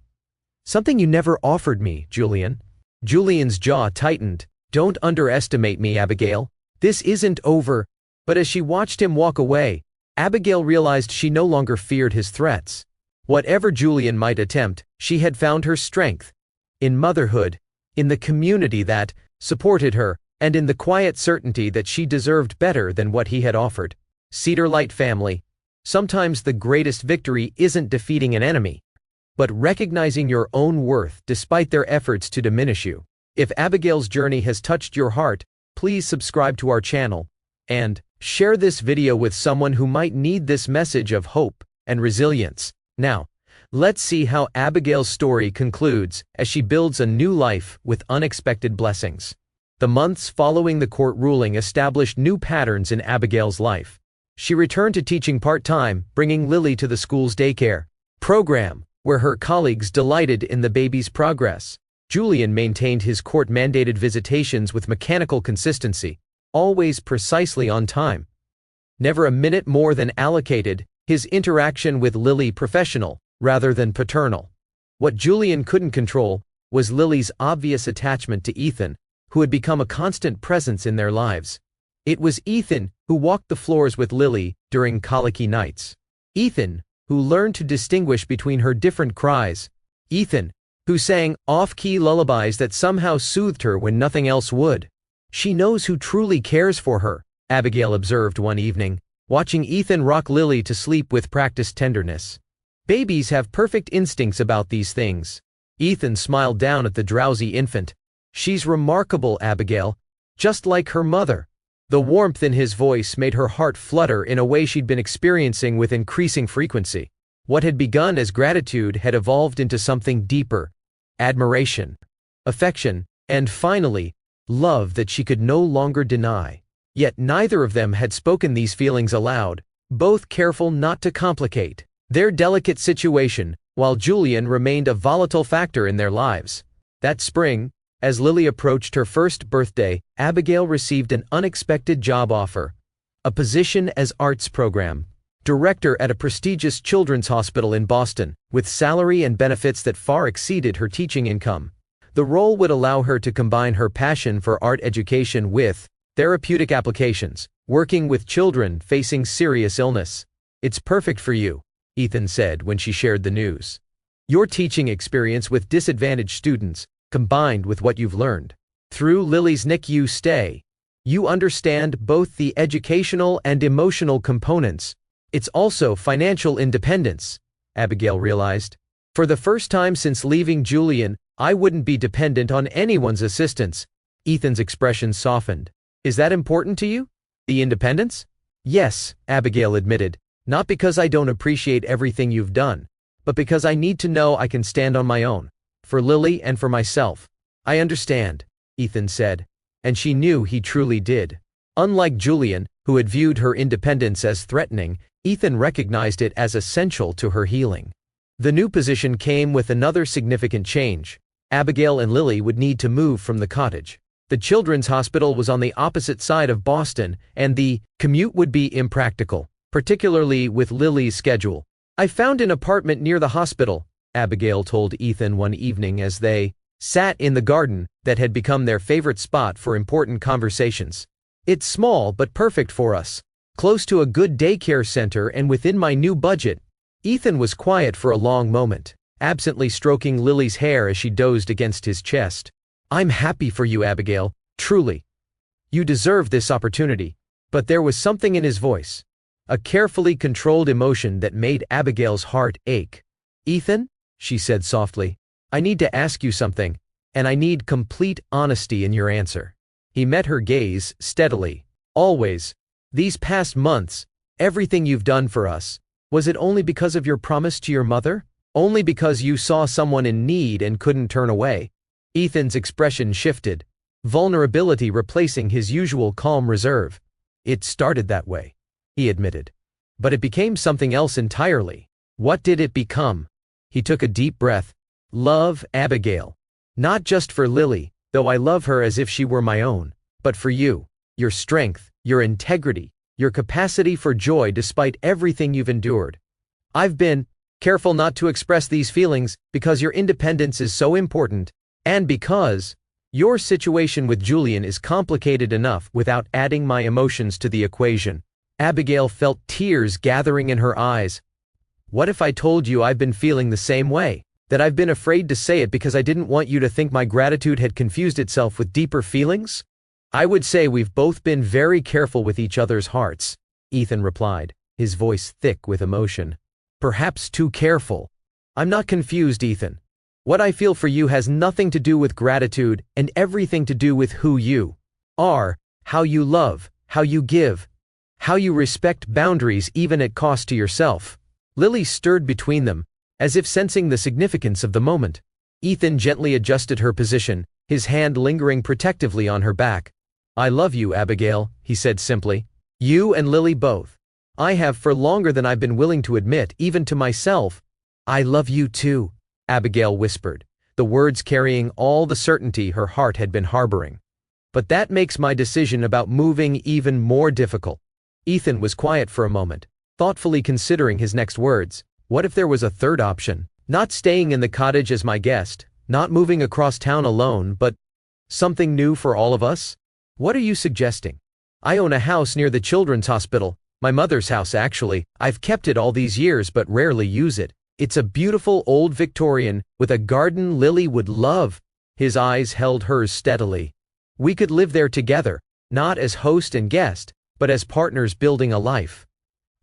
"Something you never offered me, Julian." Julian's jaw tightened. "Don't underestimate me, Abigail. This isn't over." But as she watched him walk away, Abigail realized she no longer feared his threats. Whatever Julian might attempt, she had found her strength in motherhood, in the community that supported her, and in the quiet certainty that she deserved better than what he had offered. Cedar Light family. Sometimes the greatest victory isn't defeating an enemy, but recognizing your own worth despite their efforts to diminish you. If Abigail's journey has touched your heart, please subscribe to our channel and share this video with someone who might need this message of hope and resilience. Now, let's see how Abigail's story concludes as she builds a new life with unexpected blessings. The months following the court ruling established new patterns in Abigail's life. She returned to teaching part-time, bringing Lily to the school's daycare program, where her colleagues delighted in the baby's progress. Julian maintained his court-mandated visitations with mechanical consistency, always precisely on time. Never a minute more than allocated, his interaction with Lily professional, rather than paternal. What Julian couldn't control was Lily's obvious attachment to Ethan, who had become a constant presence in their lives. It was Ethan who walked the floors with Lily during colicky nights. Ethan, who learned to distinguish between her different cries. Ethan, who sang off-key lullabies that somehow soothed her when nothing else would. "She knows who truly cares for her," Abigail observed one evening, watching Ethan rock Lily to sleep with practiced tenderness. "Babies have perfect instincts about these things." Ethan smiled down at the drowsy infant. "She's remarkable, Abigail, just like her mother." The warmth in his voice made her heart flutter in a way she'd been experiencing with increasing frequency. What had begun as gratitude had evolved into something deeper: admiration, affection, and finally, love that she could no longer deny. Yet neither of them had spoken these feelings aloud, both careful not to complicate their delicate situation, while Julian remained a volatile factor in their lives. That spring, as Lily approached her first birthday, Abigail received an unexpected job offer: a position as arts program director at a prestigious children's hospital in Boston, with salary and benefits that far exceeded her teaching income. The role would allow her to combine her passion for art education with therapeutic applications, working with children facing serious illness. "It's perfect for you," Ethan said when she shared the news. "Your teaching experience with disadvantaged students, combined with what you've learned through Lily's NICU stay, you understand both the educational and emotional components. It's also financial independence," Abigail realized. "For the first time since leaving Julian, I wouldn't be dependent on anyone's assistance." Ethan's expression softened. "Is that important to you? The independence?" "Yes," Abigail admitted, "not because I don't appreciate everything you've done, but because I need to know I can stand on my own, for Lily and for myself." "I understand," Ethan said, and she knew he truly did. Unlike Julian, who had viewed her independence as threatening, Ethan recognized it as essential to her healing. The new position came with another significant change. Abigail and Lily would need to move from the cottage. The children's hospital was on the opposite side of Boston, and the commute would be impractical, particularly with Lily's schedule. "I found an apartment near the hospital," Abigail told Ethan one evening as they sat in the garden that had become their favorite spot for important conversations. "It's small but perfect for us. Close to a good daycare center and within my new budget." Ethan was quiet for a long moment, absently stroking Lily's hair as she dozed against his chest. "I'm happy for you, Abigail, truly. You deserve this opportunity." But there was something in his voice, a carefully controlled emotion that made Abigail's heart ache. "Ethan," she said softly, "I need to ask you something, and I need complete honesty in your answer." He met her gaze steadily. "Always. These past months, everything you've done for us, was it only because of your promise to your mother? Only because you saw someone in need and couldn't turn away?" Ethan's expression shifted, vulnerability replacing his usual calm reserve. "It started that way," he admitted. "But it became something else entirely." "What did it become?" He took a deep breath. "Love, Abigail. Not just for Lily, though I love her as if she were my own, but for you, your strength, your integrity, your capacity for joy despite everything you've endured. I've been careful not to express these feelings because your independence is so important, and because your situation with Julian is complicated enough without adding my emotions to the equation." Abigail felt tears gathering in her eyes. "What if I told you I've been feeling the same way? That I've been afraid to say it because I didn't want you to think my gratitude had confused itself with deeper feelings?" "I would say we've both been very careful with each other's hearts," Ethan replied, his voice thick with emotion. "Perhaps too careful." "I'm not confused, Ethan. What I feel for you has nothing to do with gratitude and everything to do with who you are, how you love, how you give, how you respect boundaries even at cost to yourself." Lily stirred between them, as if sensing the significance of the moment. Ethan gently adjusted her position, his hand lingering protectively on her back. "I love you, Abigail," he said simply. "You and Lily both. I have for longer than I've been willing to admit, even to myself." "I love you too," Abigail whispered, the words carrying all the certainty her heart had been harboring. "But that makes my decision about moving even more difficult." Ethan was quiet for a moment, thoughtfully considering his next words. What if there was a third option? Not staying in the cottage as my guest, not moving across town alone, but something new for all of us? "What are you suggesting?" "I own a house near the children's hospital, my mother's house actually. I've kept it all these years but rarely use it. It's a beautiful old Victorian with a garden Lily would love." His eyes held hers steadily. "We could live there together, not as host and guest, but as partners building a life.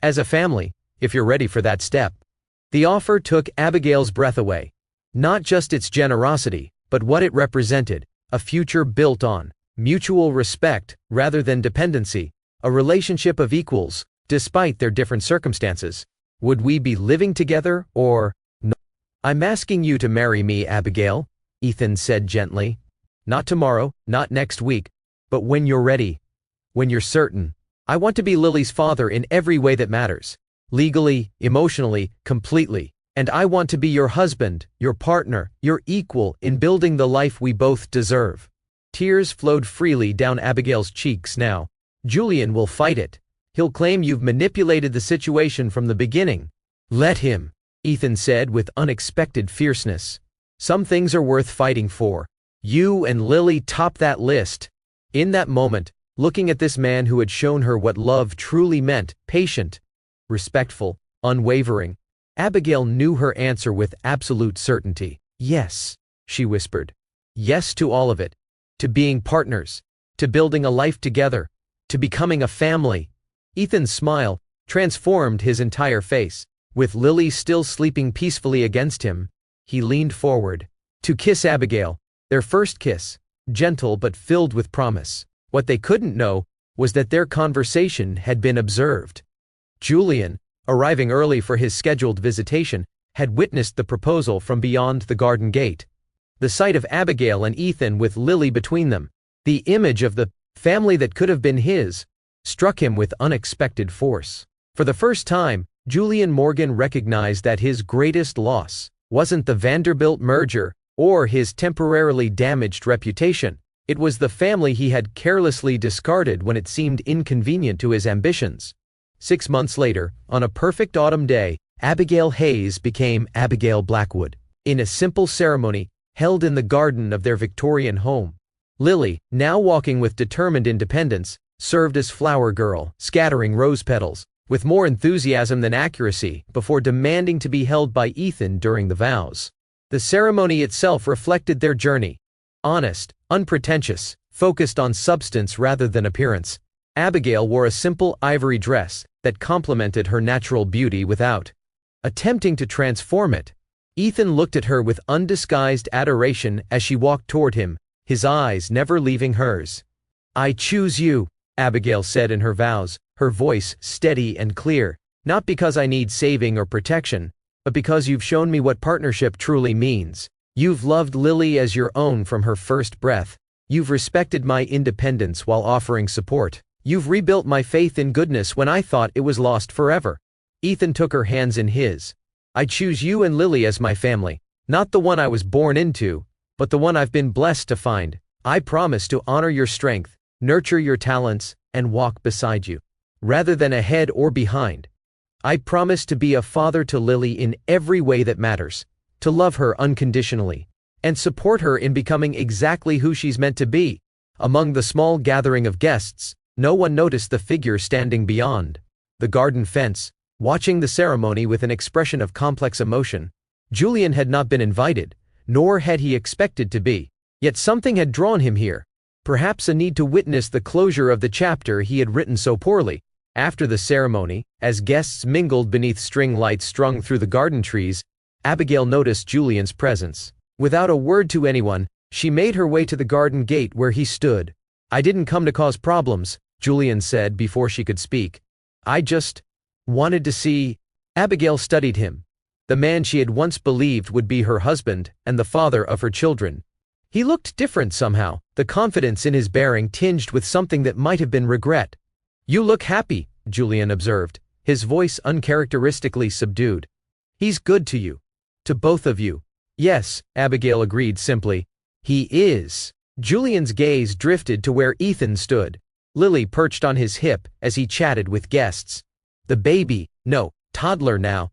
As a family, if you're ready for that step." The offer took Abigail's breath away. Not just its generosity, but what it represented, a future built on mutual respect rather than dependency, a relationship of equals, despite their different circumstances. Would we be living together or no? "I'm asking you to marry me, Abigail," Ethan said gently. "Not tomorrow, not next week, but when you're ready, when you're certain. I want to be Lily's father in every way that matters. Legally, emotionally, completely. And I want to be your husband, your partner, your equal in building the life we both deserve." Tears flowed freely down Abigail's cheeks now. "Julian will fight it. He'll claim you've manipulated the situation from the beginning." "Let him," Ethan said with unexpected fierceness. "Some things are worth fighting for. You and Lily top that list." In that moment, looking at this man who had shown her what love truly meant, patient, respectful, unwavering, Abigail knew her answer with absolute certainty. "Yes," she whispered. "Yes to all of it. To being partners. To building a life together. To becoming a family." Ethan's smile transformed his entire face. With Lily still sleeping peacefully against him, he leaned forward to kiss Abigail, their first kiss, gentle but filled with promise. What they couldn't know was that their conversation had been observed. Julian, arriving early for his scheduled visitation, had witnessed the proposal from beyond the garden gate. The sight of Abigail and Ethan with Lily between them, the image of the family that could have been his, struck him with unexpected force. For the first time, Julian Morgan recognized that his greatest loss wasn't the Vanderbilt merger or his temporarily damaged reputation. It was the family he had carelessly discarded when it seemed inconvenient to his ambitions. 6 months later, on a perfect autumn day, Abigail Hayes became Abigail Blackwood. In a simple ceremony held in the garden of their Victorian home, Lily, now walking with determined independence, served as flower girl, scattering rose petals with more enthusiasm than accuracy before demanding to be held by Ethan during the vows. The ceremony itself reflected their journey. Honest, unpretentious, focused on substance rather than appearance. Abigail wore a simple ivory dress that complemented her natural beauty without attempting to transform it. Ethan looked at her with undisguised adoration as she walked toward him, his eyes never leaving hers. "I choose you," Abigail said in her vows, her voice steady and clear, "not because I need saving or protection, but because you've shown me what partnership truly means. You've loved Lily as your own from her first breath. You've respected my independence while offering support. You've rebuilt my faith in goodness when I thought it was lost forever." Ethan took her hands in his. "I choose you and Lily as my family, not the one I was born into, but the one I've been blessed to find. I promise to honor your strength, nurture your talents, and walk beside you, rather than ahead or behind. I promise to be a father to Lily in every way that matters, to love her unconditionally, and support her in becoming exactly who she's meant to be." Among the small gathering of guests, no one noticed the figure standing beyond the garden fence, watching the ceremony with an expression of complex emotion. Julian had not been invited, nor had he expected to be, yet something had drawn him here. Perhaps a need to witness the closure of the chapter he had written so poorly. After the ceremony, as guests mingled beneath string lights strung through the garden trees, Abigail noticed Julian's presence. Without a word to anyone, she made her way to the garden gate where he stood. "I didn't come to cause problems," Julian said before she could speak. "I just wanted to see." Abigail studied him, the man she had once believed would be her husband and the father of her children. He looked different somehow, the confidence in his bearing tinged with something that might have been regret. "You look happy," Julian observed, his voice uncharacteristically subdued. "He's good to you. To both of you." "Yes," Abigail agreed simply. "He is." Julian's gaze drifted to where Ethan stood, Lily perched on his hip as he chatted with guests. The baby, no, toddler now,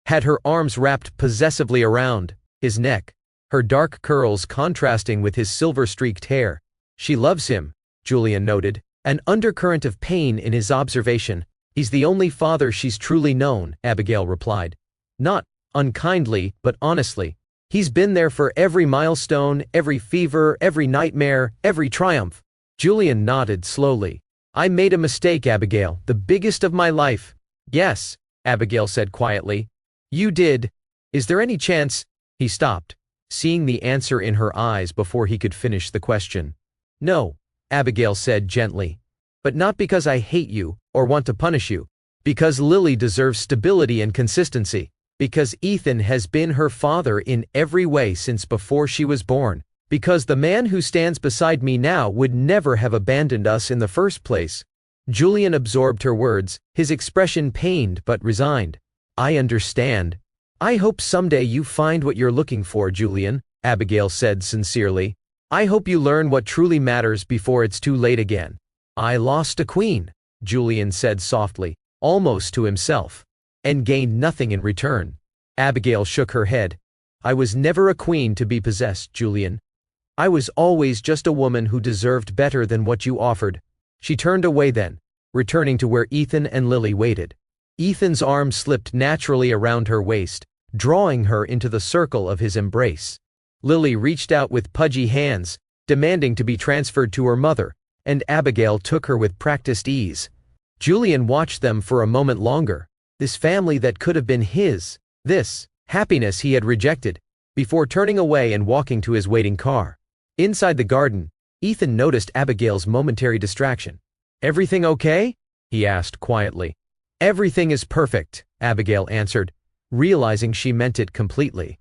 had her arms wrapped possessively around his neck, her dark curls contrasting with his silver-streaked hair. "She loves him," Julian noted, an undercurrent of pain in his observation. "He's the only father she's truly known," Abigail replied. Not unkindly, but honestly. "He's been there for every milestone, every fever, every nightmare, every triumph." Julian nodded slowly. "I made a mistake, Abigail, the biggest of my life." "Yes," Abigail said quietly. "You did. Is there any chance?" He stopped, seeing the answer in her eyes before he could finish the question. "No," Abigail said gently. "But not because I hate you or want to punish you. Because Lily deserves stability and consistency. Because Ethan has been her father in every way since before she was born. Because the man who stands beside me now would never have abandoned us in the first place." Julian absorbed her words, his expression pained but resigned. "I understand. I hope someday you find what you're looking for, Julian," Abigail said sincerely. "I hope you learn what truly matters before it's too late again." "I lost a queen," Julian said softly, almost to himself, "and gained nothing in return." Abigail shook her head. "I was never a queen to be possessed, Julian. I was always just a woman who deserved better than what you offered." She turned away then, returning to where Ethan and Lily waited. Ethan's arm slipped naturally around her waist, drawing her into the circle of his embrace. Lily reached out with pudgy hands, demanding to be transferred to her mother, and Abigail took her with practiced ease. Julian watched them for a moment longer, this family that could have been his, this happiness he had rejected, before turning away and walking to his waiting car. Inside the garden, Ethan noticed Abigail's momentary distraction. "Everything okay?" he asked quietly. "Everything is perfect," Abigail answered, realizing she meant it completely.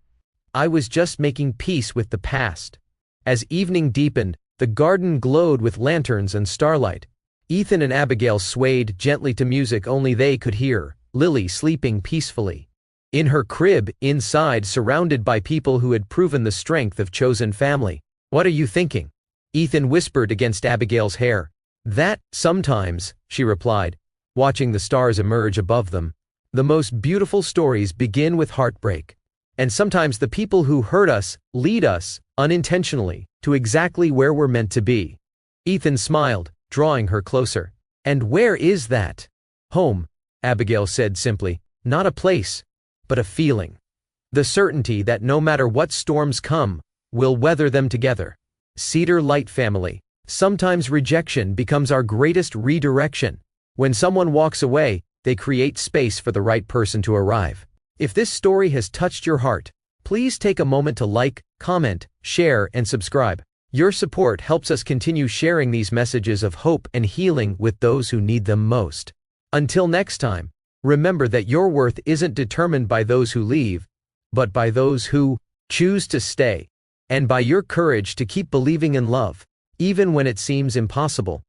"I was just making peace with the past." As evening deepened, the garden glowed with lanterns and starlight. Ethan and Abigail swayed gently to music only they could hear, Lily sleeping peacefully in her crib, inside, surrounded by people who had proven the strength of chosen family. "What are you thinking?" Ethan whispered against Abigail's hair. "That, sometimes," she replied, watching the stars emerge above them. "The most beautiful stories begin with heartbreak. And sometimes the people who hurt us lead us, unintentionally, to exactly where we're meant to be." Ethan smiled, drawing her closer. "And where is that?" "Home," Abigail said simply. "Not a place, but a feeling. The certainty that no matter what storms come, we'll weather them together." Cedar Light family. Sometimes rejection becomes our greatest redirection. When someone walks away, they create space for the right person to arrive. If this story has touched your heart, please take a moment to like, comment, share, and subscribe. Your support helps us continue sharing these messages of hope and healing with those who need them most. Until next time, remember that your worth isn't determined by those who leave, but by those who choose to stay, and by your courage to keep believing in love, even when it seems impossible.